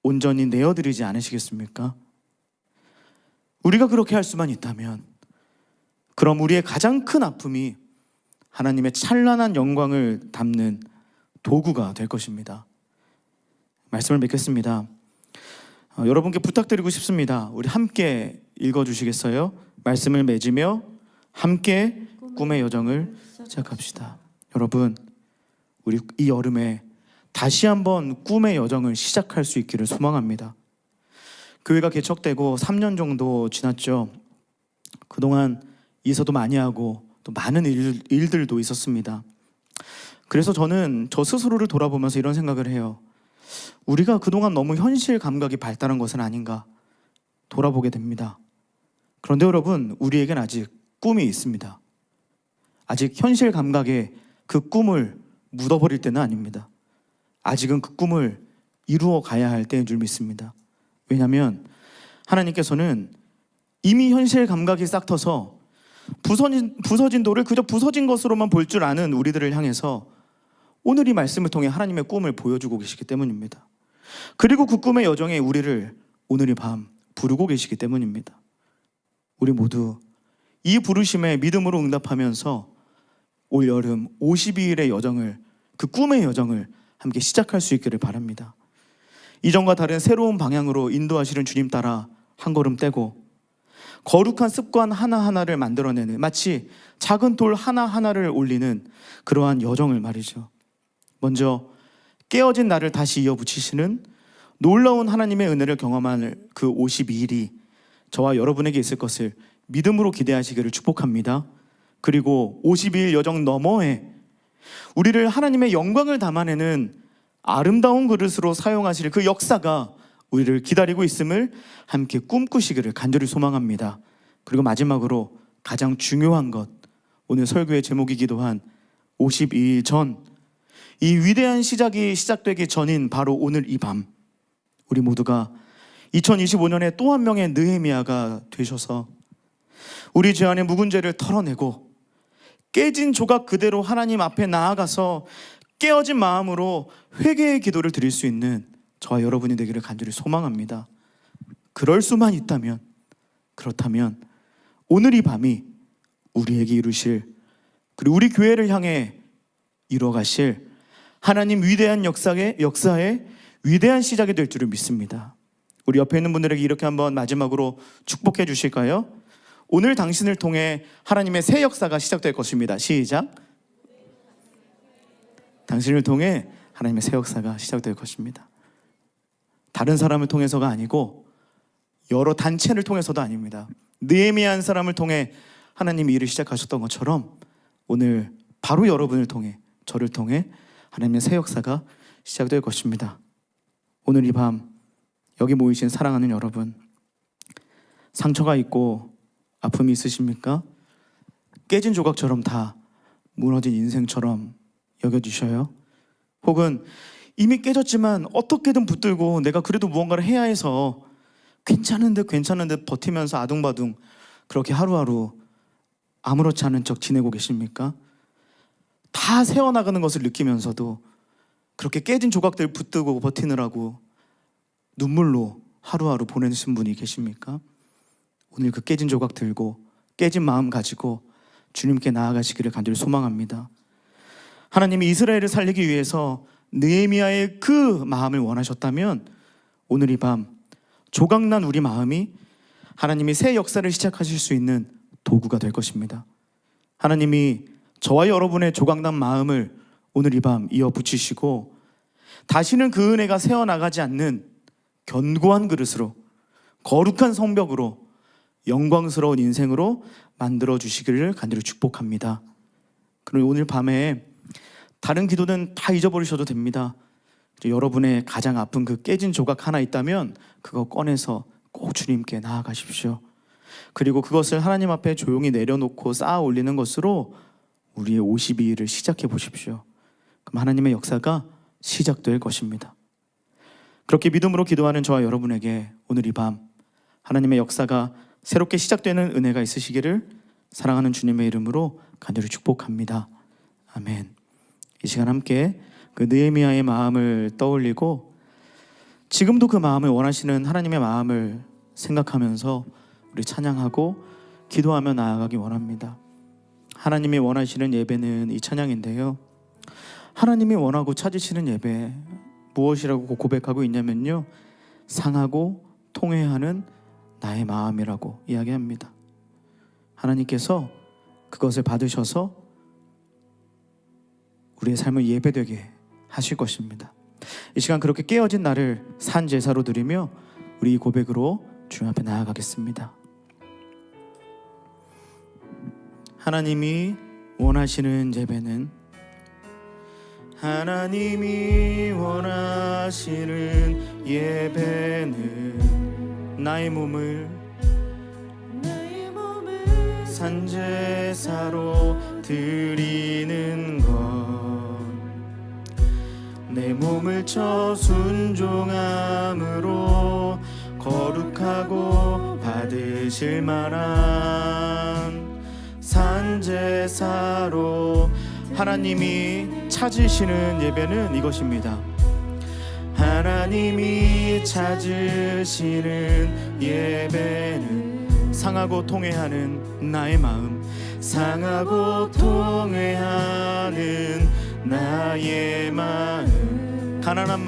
온전히 내어드리지 않으시겠습니까? 우리가 그렇게 할 수만 있다면, 그럼 우리의 가장 큰 아픔이 하나님의 찬란한 영광을 담는 도구가 될 것입니다. 말씀을 맺겠습니다. 여러분께 부탁드리고 싶습니다. 우리 함께 읽어주시겠어요? 말씀을 맺으며 함께 꿈의 여정을 시작합시다. 여러분, 우리 이 여름에 다시 한번 꿈의 여정을 시작할 수 있기를 소망합니다. 교회가 개척되고 3년 정도 지났죠. 그동안 이사도 많이 하고 또 많은 일들도 있었습니다. 그래서 저는 저 스스로를 돌아보면서 이런 생각을 해요. 우리가 그동안 너무 현실 감각이 발달한 것은 아닌가 돌아보게 됩니다. 그런데 여러분, 우리에겐 아직 꿈이 있습니다. 아직 현실 감각에 그 꿈을 묻어버릴 때는 아닙니다. 아직은 그 꿈을 이루어 가야 할 때인 줄 믿습니다. 왜냐하면 하나님께서는 이미 현실 감각이 싹터서 부서진 돌을 그저 부서진 것으로만 볼 줄 아는 우리들을 향해서 오늘 이 말씀을 통해 하나님의 꿈을 보여주고 계시기 때문입니다. 그리고 그 꿈의 여정에 우리를 오늘 이 밤 부르고 계시기 때문입니다. 우리 모두 이 부르심에 믿음으로 응답하면서 올 여름 52일의 여정을, 그 꿈의 여정을 함께 시작할 수 있기를 바랍니다. 이전과 다른 새로운 방향으로 인도하시는 주님 따라 한 걸음 떼고 거룩한 습관 하나하나를 만들어내는, 마치 작은 돌 하나하나를 올리는 그러한 여정을 말이죠. 먼저 깨어진 나를 다시 이어붙이시는 놀라운 하나님의 은혜를 경험할 그 52일이 저와 여러분에게 있을 것을 믿음으로 기대하시기를 축복합니다. 그리고 52일 여정 너머에 우리를 하나님의 영광을 담아내는 아름다운 그릇으로 사용하실 그 역사가 우리를 기다리고 있음을 함께 꿈꾸시기를 간절히 소망합니다. 그리고 마지막으로 가장 중요한 것, 오늘 설교의 제목이기도 한 52일 전, 이 위대한 시작이 시작되기 전인 바로 오늘 이 밤, 우리 모두가 2025년에 또 한 명의 느헤미야가 되셔서 우리 죄 안의 묵은 죄를 털어내고 깨진 조각 그대로 하나님 앞에 나아가서 깨어진 마음으로 회개의 기도를 드릴 수 있는 저와 여러분이 되기를 간절히 소망합니다. 그럴 수만 있다면, 그렇다면 오늘 이 밤이 우리에게 이루실, 그리고 우리 교회를 향해 이루어가실 하나님 위대한 역사의 위대한 시작이 될 줄을 믿습니다. 우리 옆에 있는 분들에게 이렇게 한번 마지막으로 축복해 주실까요? 오늘 당신을 통해 하나님의 새 역사가 시작될 것입니다. 시작. 당신을 통해 하나님의 새 역사가 시작될 것입니다. 다른 사람을 통해서가 아니고 여러 단체를 통해서도 아닙니다. 느헤미야 한 사람을 통해 하나님이 일을 시작하셨던 것처럼 오늘 바로 여러분을 통해, 저를 통해 하나님의 새 역사가 시작될 것입니다. 오늘 이 밤 여기 모이신 사랑하는 여러분, 상처가 있고 아픔이 있으십니까? 깨진 조각처럼 다 무너진 인생처럼 여겨지셔요? 혹은 이미 깨졌지만 어떻게든 붙들고 내가 그래도 무언가를 해야 해서 괜찮은 듯 버티면서 아둥바둥 그렇게 하루하루 아무렇지 않은 척 지내고 계십니까? 다 새어나가는 것을 느끼면서도 그렇게 깨진 조각들 붙들고 버티느라고 눈물로 하루하루 보내신 분이 계십니까? 오늘 그 깨진 조각 들고 깨진 마음 가지고 주님께 나아가시기를 간절히 소망합니다. 하나님이 이스라엘을 살리기 위해서 느헤미야의 그 마음을 원하셨다면 오늘 이 밤 조각난 우리 마음이 하나님이 새 역사를 시작하실 수 있는 도구가 될 것입니다. 하나님이 저와 여러분의 조각난 마음을 오늘 이 밤 이어 붙이시고 다시는 그 은혜가 새어나가지 않는 견고한 그릇으로, 거룩한 성벽으로, 영광스러운 인생으로 만들어 주시기를 간절히 축복합니다. 그럼 오늘 밤에 다른 기도는 다 잊어버리셔도 됩니다. 여러분의 가장 아픈 그 깨진 조각 하나 있다면 그거 꺼내서 꼭 주님께 나아가십시오. 그리고 그것을 하나님 앞에 조용히 내려놓고 쌓아 올리는 것으로 우리의 52일을 시작해 보십시오. 그럼 하나님의 역사가 시작될 것입니다. 그렇게 믿음으로 기도하는 저와 여러분에게 오늘 이 밤 하나님의 역사가 새롭게 시작되는 은혜가 있으시기를 사랑하는 주님의 이름으로 간절히 축복합니다. 아멘. 이 시간 함께 그 느헤미야의 마음을 떠올리고 지금도 그 마음을 원하시는 하나님의 마음을 생각하면서 우리 찬양하고 기도하며 나아가기 원합니다. 하나님이 원하시는 예배는 이 찬양인데요, 하나님이 원하고 찾으시는 예배 무엇이라고 고백하고 있냐면요, 상하고 통회하는 나의 마음이라고 이야기합니다. 하나님께서 그것을 받으셔서 우리의 삶을 예배되게 하실 것입니다. 이 시간 그렇게 깨어진 나를 산 제사로 드리며 우리 이 고백으로 주님 앞에 나아가겠습니다. 하나님이 원하시는 예배는, 하나님이 원하시는 예배는 나의 몸을 산 제사로 드리는 것, 내 몸을 쳐 순종함으로 거룩하고 받으실 만한 산 제사로 하나님이 찾으시는 예배는 이것입니다. 하나님이 찾으시는 예배는 상하고 통회하는 나의 마음, 상하고 통회하는 나의 마음, 가난한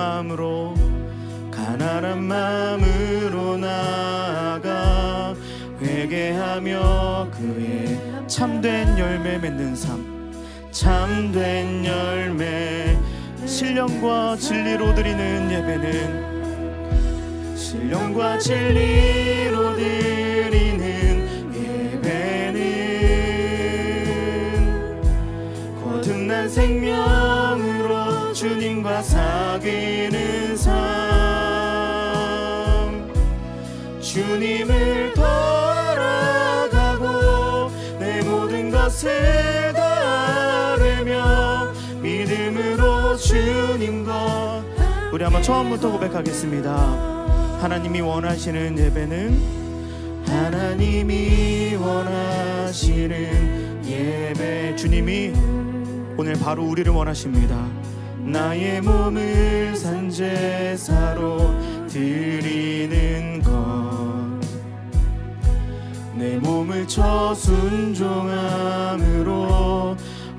마음으로 나아가 회개하며 그의 참된 열매 맺는 삶, 참된 열매, 신령과 진리로 드리는 예배는, 신령과 진리로 드리는 예배는 거듭난 생명으로 주님과 사귀는 삶, 주님을 따라가고 내 모든 것을 다하며 믿음으로 주님과, 우리 한번 처음부터 고백하겠습니다. 하나님이 원하시는 예배는, 하나님이 원하시는 예배, 주님이 오늘 바로 우리를 원하십니다. 나의 몸을 산 제사로 드리는 것, 내 몸을 쳐 순종함으로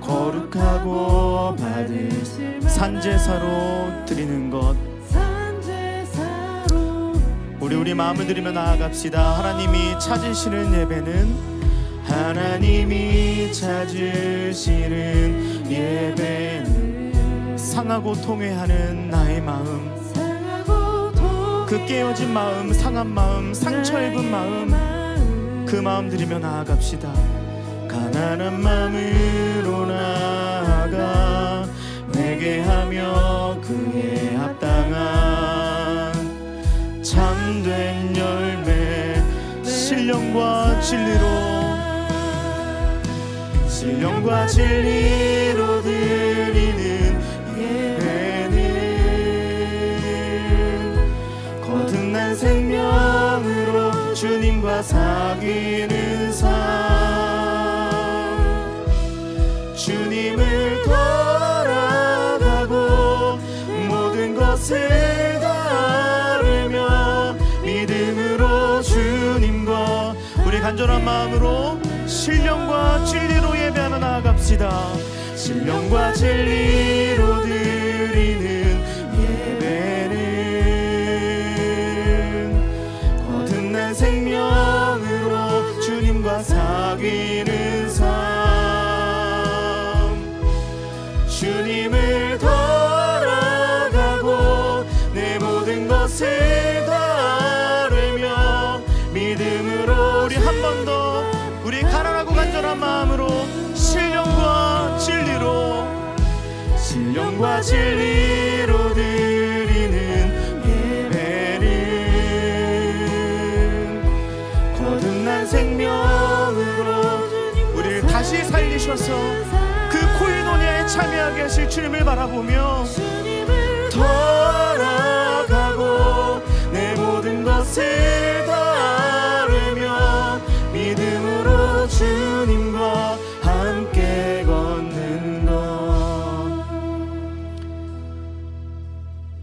거룩하고 받을 산 제사로 드리는 것, 우리 마음을 드리며 나아갑시다. 하나님이 찾으시는 예배는, 하나님이 찾으시는 예배는 상하고 통회하는 나의 마음, 그 깨어진 마음, 상한 마음, 상처 입은 마음, 그 마음 드리며 나아갑시다. 가난한 마음으로 나아가 회개하며 그에 합당한 참된 열매 신령과 진리로 드리는 예배는 거듭난 생명으로 주님과 사귀는 삶, 주님을 따라가고 모든 것을 다루며 믿음으로 주님과 우리 간절한 마음으로 신령과 진리로 예배하며 나아갑시다. 신령과 진리로 드리는 예배는 거듭난 생명으로 주님과 사귀는 삶, 주님을 따라가고 내 모든 것을 다루며 믿음으로 우리 한 번 더 우리 가난하고 간절한 마음으로 신령과 진리로 드리는 예배는 거듭난 생명으로 우리를 다시 살리셔서 그 코이노니아에 참여하게 하실 주님을 바라보며 돌아가고 내 모든 것을 다루며 믿음으로 주님과 함께 걷는 것.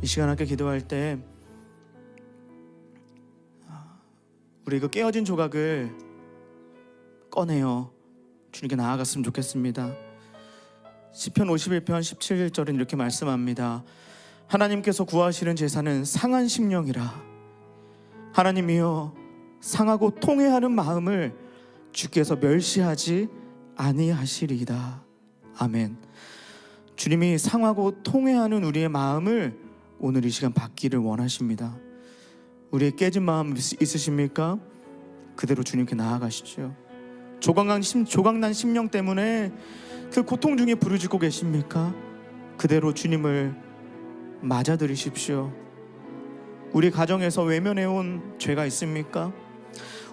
이 시간 함께 기도할 때 우리 그 깨어진 조각을 꺼내어 주님께 나아갔으면 좋겠습니다. 시편 51편 17절은 이렇게 말씀합니다. 하나님께서 구하시는 제사는 상한 심령이라. 하나님이여 상하고 통회하는 마음을 주께서 멸시하지 아니하시리이다. 아멘. 주님이 상하고 통회하는 우리의 마음을 오늘 이 시간 받기를 원하십니다. 우리의 깨진 마음 있으십니까? 그대로 주님께 나아가시죠. 조각난 심령 때문에 그 고통 중에 부르짖고 계십니까? 그대로 주님을 맞아들이십시오. 우리 가정에서 외면해온 죄가 있습니까?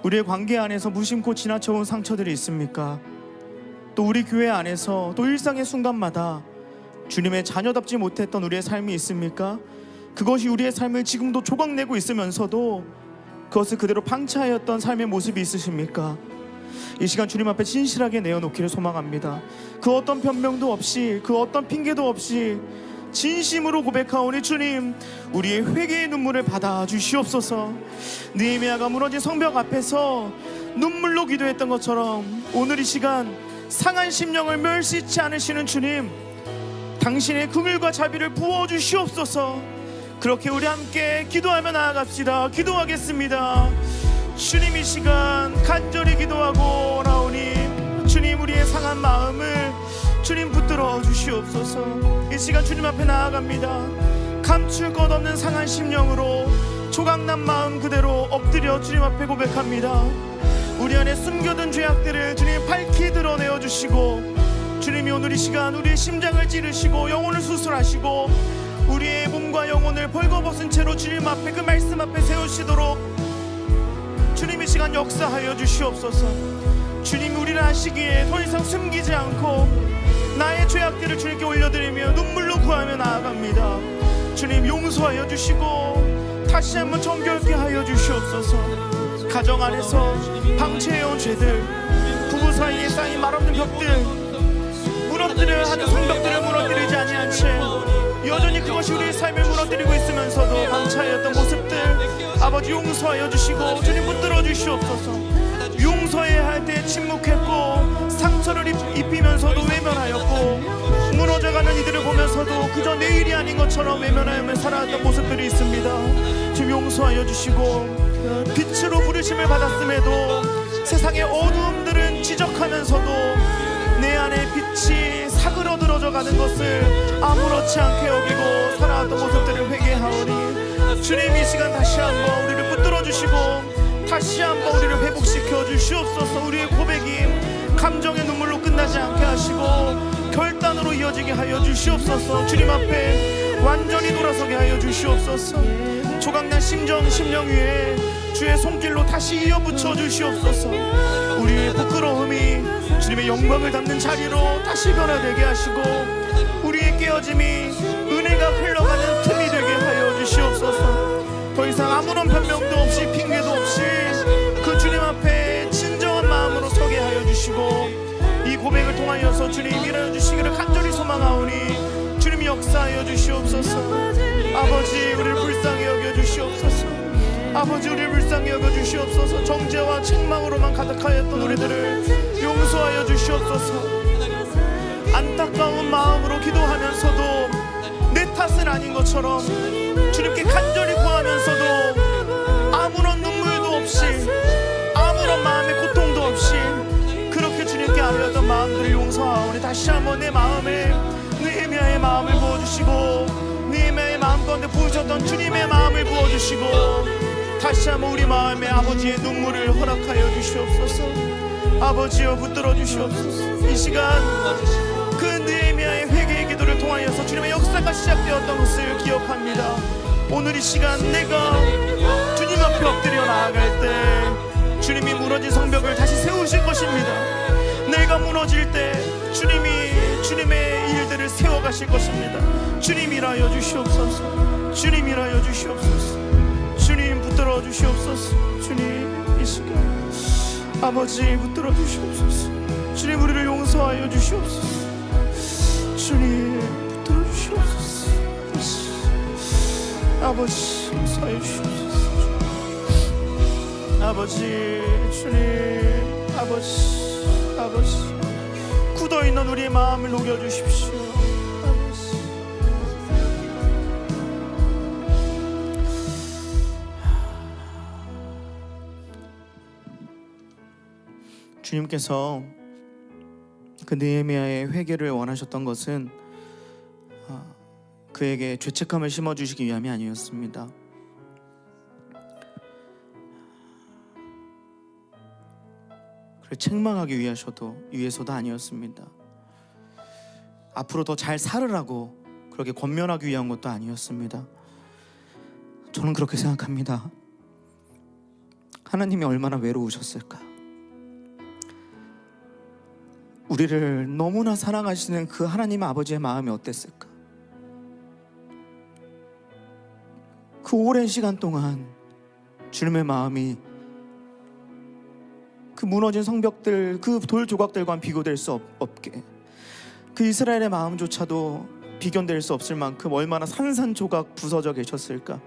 우리의 관계 안에서 무심코 지나쳐온 상처들이 있습니까? 또 우리 교회 안에서 또 일상의 순간마다 주님의 자녀답지 못했던 우리의 삶이 있습니까? 그것이 우리의 삶을 지금도 조각내고 있으면서도 그것을 그대로 방치하였던 삶의 모습이 있으십니까? 이 시간 주님 앞에 진실하게 내어놓기를 소망합니다. 그 어떤 변명도 없이, 그 어떤 핑계도 없이 진심으로 고백하오니 주님, 우리의 회개의 눈물을 받아 주시옵소서. 느헤미야가 무너진 성벽 앞에서 눈물로 기도했던 것처럼 오늘 이 시간 상한 심령을 멸시치 않으시는 주님, 당신의 긍휼과 자비를 부어주시옵소서. 그렇게 우리 함께 기도하며 나아갑시다. 기도하겠습니다. 주님, 이 시간 간절히 기도하고 나오니 주님, 우리의 상한 마음을 주님 붙들어 주시옵소서. 이 시간 주님 앞에 나아갑니다. 감출 것 없는 상한 심령으로 조각난 마음 그대로 엎드려 주님 앞에 고백합니다. 우리 안에 숨겨둔 죄악들을 주님 밝히 드러내어 주시고, 주님이 오늘 이 시간 우리의 심장을 찌르시고 영혼을 수술하시고 우리의 몸과 영혼을 벌거벗은 채로 주님 앞에, 그 말씀 앞에 세우시도록 주님 이 시간 역사하여 주시옵소서. 주님이 우리를 하시기에 더 이상 숨기지 않고 나의 죄악들을 주님께 올려드리며 눈물로 구하며 나아갑니다. 주님, 용서하여 주시고 다시 한번 정결케 하여 주시옵소서. 가정 안에서 방치해온 죄들, 부부 사이에 쌓인 말없는 벽들, 무너뜨려야 하는 성벽들을 무너뜨리지 아니한 채 여전히 그것이 우리의 삶을 무너뜨리고 있으면서도 방치하였던 모습들, 아버지 용서하여 주시고 주님 붙들어 주시옵소서. 용서해야 할 때 침묵했고 상처를 입히면서도 외면하였고 무너져가는 이들을 보면서도 그저 내일이 아닌 것처럼 외면하며 살아왔던 모습들이 있습니다. 주님, 용서하여 주시고 빛으로 부르심을 받았음에도 세상의 어두움들은 지적하면서도 내 안에 빛이 사그러들어져 가는 것을 아무렇지 않게 여기고 살아왔던 모습들을 회개하오니 주님, 이 시간 다시 한번 우리를 붙들어 주시고 다시 한번 우리를 회복시켜 주시옵소서. 우리의 고백이 감정의 눈물로 끝나지 않게 하시고 결단으로 이어지게 깨어지게 하여 주시옵소서. 주님 앞에 완전히 돌아서게 하여 주시옵소서. 조각난 심령 위에 주의 손길로 다시 이어붙여 주시옵소서. 우리의 부끄러움이 주님의 영광을 담는 자리로 다시 변화되게 하시고, 우리의 깨어짐이 은혜가 흘러가는 틈이 되게 하여 주시옵소서. 더 이상 아무런 변명도 없이 핑계도 없이 그 주님 앞에 진정한 마음으로 서게 하여 주시고, 이 고백을 통하여서 주님 일하여 주시기를 간절히 소망하오니 주님이 역사하여 주시옵소서. 아버지, 우리를 불쌍히 여겨 주시옵소서. 아버지, 우리를 불쌍히 여겨 주시옵소서. 정죄와 책망으로만 가득하였던 우리들을 용서하여 주시옵소서. 안타까운 마음으로 기도하면서도 내 탓은 아닌 것처럼 주님께 간절히 구하면서도 아무런 눈물도 없이, 아무런 마음의 고통도 없이 그렇게 주님께 아뢰었던 마음들을 용서하오니 다시 한번 내 마음에 느헤미야의 마음을 부어주시고, 느헤미야의 마음 가운데 부으셨던 주님의 마음을 부어주시고, 다시 한번 우리 마음에 아버지의 눈물을 허락하여 주시옵소서. 아버지여, 붙들어 주시옵소서. 이 시간 그 느헤미야의 회개의 기도를 통하여서 주님의 역사가 시작되었던 것을 기억합니다. 오늘 이 시간 내가 주님 앞에 엎드려 나아갈 때 주님이 무너진 성벽을 다시 세우실 것입니다. 내가 무너질 때 주님이 주님의 일들을 세워가실 것입니다. 주님 일하여 주시옵소서. 주님 일하여 주시옵소서. 주님 붙들어 주시옵소서. 주님 이 시간 아버지 붙들어 주시옵소서. 주님 우리를 용서하여 주시옵소서. 주님 붙들어 주시옵소서. 아버지 용서하여 주시옵소서. 아버지, 주님, 아버지 굳어있는 우리의 마음을 녹여주십시오. 아버지, 주님께서 그 느헤미야의 회개를 원하셨던 것은 그에게 죄책감을 심어주시기 위함이 아니었습니다. 그를 책망하기 위해서도 아니었습니다. 앞으로 더 잘 살으라고 그렇게 권면하기 위한 것도 아니었습니다. 저는 그렇게 생각합니다. 하나님이 얼마나 외로우셨을까? 우리를 너무나 사랑하시는 그 하나님 아버지의 마음이 어땠을까? 그 오랜 시간 동안 주님의 마음이 그 무너진 성벽들, 그 돌 조각들과는 비교될 수 없게, 그 이스라엘의 마음조차도 비견될 수 없을 만큼 얼마나 산산조각 부서져 계셨을까?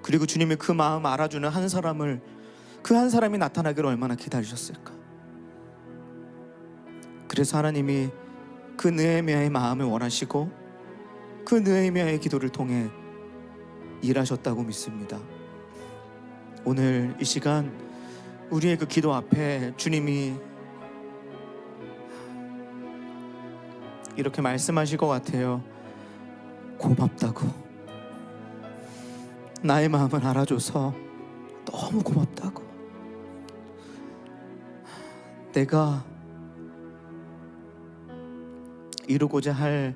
그리고 주님이 그 마음 알아주는 한 사람을, 그 한 사람이 나타나기를 얼마나 기다리셨을까? 그래서 하나님이 그 느헤미야의 마음을 원하시고 그 느헤미야의 기도를 통해 일하셨다고 믿습니다. 오늘 이 시간 우리의 그 기도 앞에 주님이 이렇게 말씀하실 것 같아요. 고맙다고. 나의 마음을 알아줘서 너무 고맙다고. 내가 이루고자 할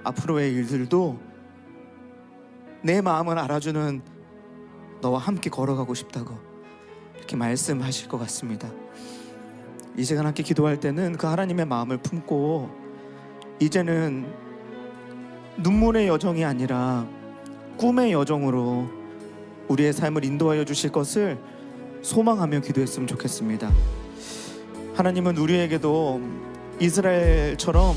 앞으로의 일들도 내 마음을 알아주는 너와 함께 걸어가고 싶다고 이렇게 말씀하실 것 같습니다. 이 시간 함께 기도할 때는 그 하나님의 마음을 품고, 이제는 눈물의 여정이 아니라 꿈의 여정으로 우리의 삶을 인도하여 주실 것을 소망하며 기도했으면 좋겠습니다. 하나님은 우리에게도 이스라엘처럼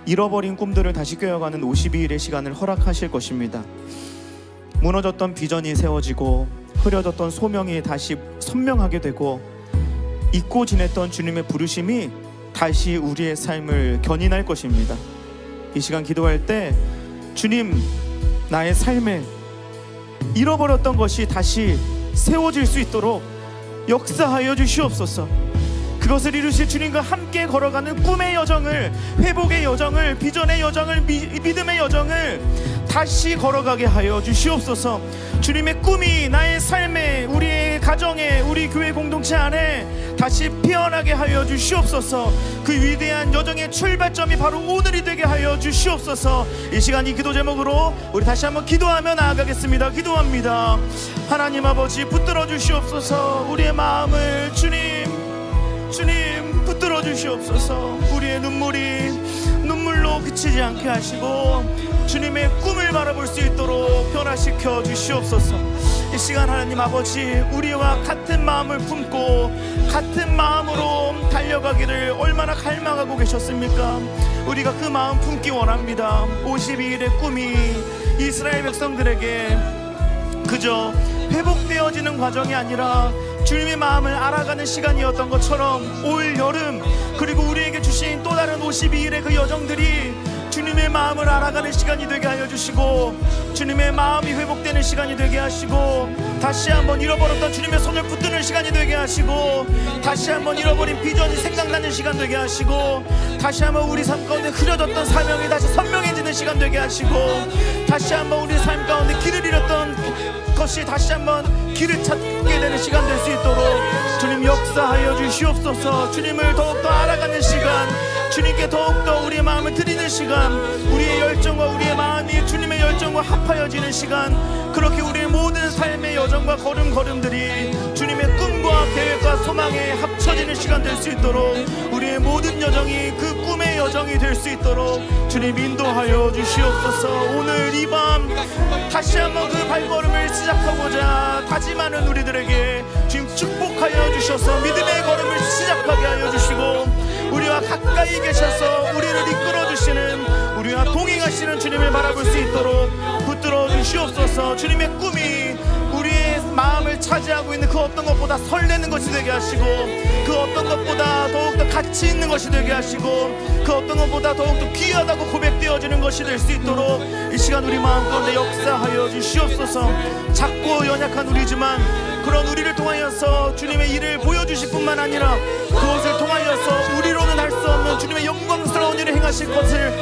잃어버린 꿈들을 다시 꿰어가는 52일의 시간을 허락하실 것입니다. 무너졌던 비전이 세워지고 흐려졌던 소명이 다시 선명하게 되고 잊고 지냈던 주님의 부르심이 다시 우리의 삶을 견인할 것입니다. 이 시간 기도할 때 주님, 나의 삶에 잃어버렸던 것이 다시 세워질 수 있도록 역사하여 주시옵소서. 그 그것을 이루실 주님과 함께 걸어가는 꿈의 여정을, 회복의 여정을, 비전의 여정을, 믿음의 여정을 다시 걸어가게 하여 주시옵소서. 주님의 꿈이 나의 삶에, 우리의 가정에, 우리 교회 공동체 안에 다시 피어나게 하여 주시옵소서. 그 위대한 여정의 출발점이 바로 오늘이 되게 하여 주시옵소서. 이 시간 이 기도 제목으로 우리 다시 한번 기도하며 나아가겠습니다. 기도합니다. 하나님 아버지, 붙들어 주시옵소서. 우리의 마음을 주님 붙들어 주시옵소서. 우리의 눈물로 그치지 않게 하시고 주님의 꿈을 바라볼 수 있도록 변화시켜 주시옵소서. 이 시간 하나님 아버지, 우리와 같은 마음을 품고 같은 마음으로 달려가기를 얼마나 갈망하고 계셨습니까? 우리가 그 마음 품기 원합니다. 52일의 꿈이 이스라엘 백성들에게 그저 회복되어지는 과정이 아니라 주님의 마음을 알아가는 시간이었던 것처럼 올 여름, 그리고 우리에게 주신 또 다른 52일의 그 여정들이 주님의 마음을 알아가는 시간이 되게 하여 주시고, 주님의 마음이 회복되는 시간이 되게 하시고, 다시 한번 잃어버렸던 주님의 손을 붙드는 시간이 되게 하시고, 다시 한번 잃어버린 비전이 생각나는 시간 되게 하시고, 다시 한번 우리 삶 가운데 흐려졌던 사명이 다시 선명해지는 시간 되게 하시고, 다시 한번 우리 삶 가운데 길을 잃었던 것이 다시 한번 길을 찾게 되는 시간 될 수 있도록 주님 역사하여 주시옵소서. 주님을 더욱더 알아가는 시간, 주님께 더욱더 우리의 마음을 드리는 시간, 우리의 열정과 우리의 마음이 주님의 열정과 합하여지는 시간, 그렇게 우리의 모든 삶의 여정과 걸음걸음들이 주님의 꿈과 계획과 소망에 합쳐지는 시간 될 수 있도록, 우리의 모든 여정이 그 꿈의 여정이 될 수 있도록 주님 인도하여 주시옵소서. 오늘 이 밤 다시 한번 그 발걸음을 시작하고자 다짐하는 우리들에게 주님 축복하여 주셔서 믿음의 걸음을 시작하게 하여 주시고, 우리와 가까이 계셔서 우리를 이끌어 주시는, 우리와 동행하시는 주님을 바라볼 수 있도록 붙들어 주시옵소서. 주님의 꿈이 우리의 마음을 차지하고 있는 그 어떤 것보다 설레는 것이 되게 하시고, 그 어떤 것보다 더욱더 가치 있는 것이 되게 하시고, 그 어떤 것보다 더욱더 귀하다고 고백되어지는 것이 될 수 있도록 이 시간 우리 마음 가운데 역사하여 주시옵소서. 작고 연약한 우리지만 그런 우리를 통하여서 주님의 일을 보여주실 뿐만 아니라 그것을 통하여서 우리로는 할 수 없는 주님의 영광스러운 일을 행하실 것을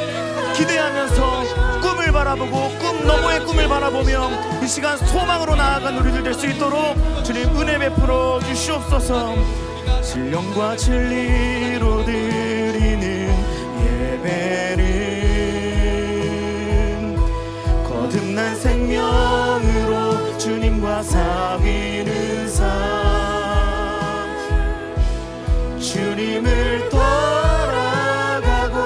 기대하면서 꿈을 바라보고 꿈 너머의 꿈을 바라보며 이 시간 소망으로 나아간 우리들 될 수 있도록 주님 은혜 베풀어 주시옵소서. 신령과 진리로 드리는 예배는 거듭난 생명으로 주님과 사귀는 삶, 주님을 따라가고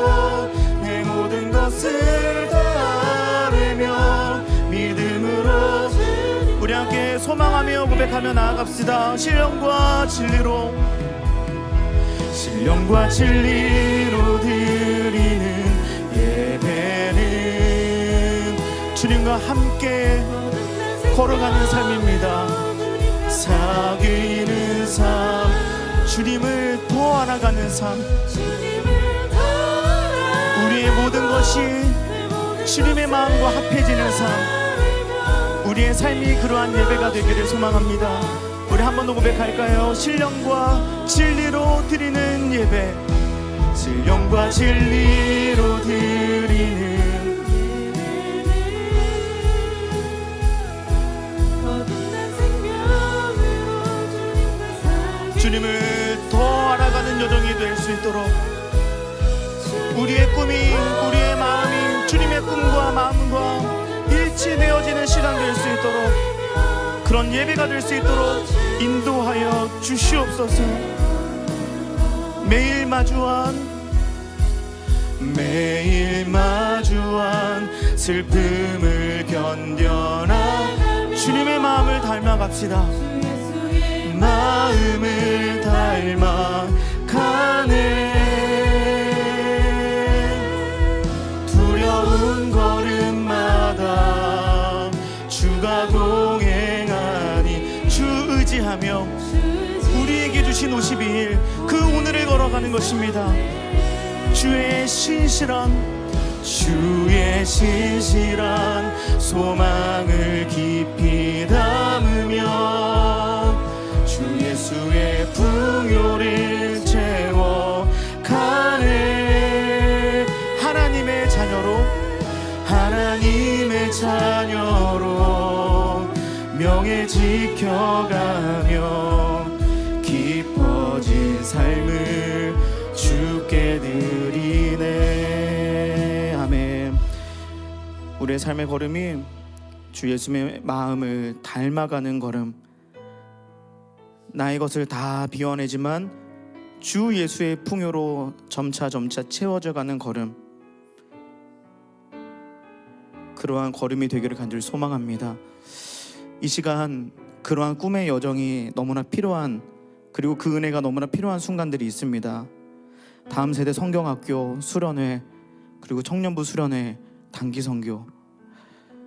내 모든 것을 다하며 믿음으로 우리 함께 소망하며 고백하며 나아갑시다. 신령과 진리로 진리로 드리는 예배는 주님과 함께 걸어가는 삶입니다. 사귀는 삶, 주님을 더 알아가는 삶, 우리의 모든 것이 주님의 마음과 합해지는 삶, 우리의 삶이 그러한 예배가 되기를 소망합니다. 우리 한 번 더 고백할까요? 신령과 진리로 드리는 예배, 신령과 진리로 드리는 주님을 더 알아가는 여정이 될 수 있도록, 우리의 꿈이, 우리의 마음이 주님의 꿈과 마음과 일치되어지는 시간 될 수 있도록, 그런 예배가 될 수 있도록 인도하여 주시옵소서. 매일 마주한 슬픔을 견뎌나 주님의 마음을 닮아갑시다. 마음을 닮아가네. 두려운 걸음마다 주가 동행하니 주 의지하며 우리에게 주신 52일 그 오늘을 걸어가는 것입니다. 주의 신실한 소망을 깊이 담으며 주 예수의 풍요를 지켜가며 깊어진 삶을 주께 드리네. 아멘. 우리의 삶의 걸음이 주 예수님의 마음을 닮아가는 걸음, 나의 것을 다 비워내지만 주 예수의 풍요로 점차 채워져 가는 걸음, 그러한 걸음이 되기를 간절히 소망합니다. 이 시간 그러한 꿈의 여정이 너무나 필요한, 그리고 그 은혜가 너무나 필요한 순간들이 있습니다. 다음 세대 성경학교 수련회, 그리고 청년부 수련회, 단기 선교,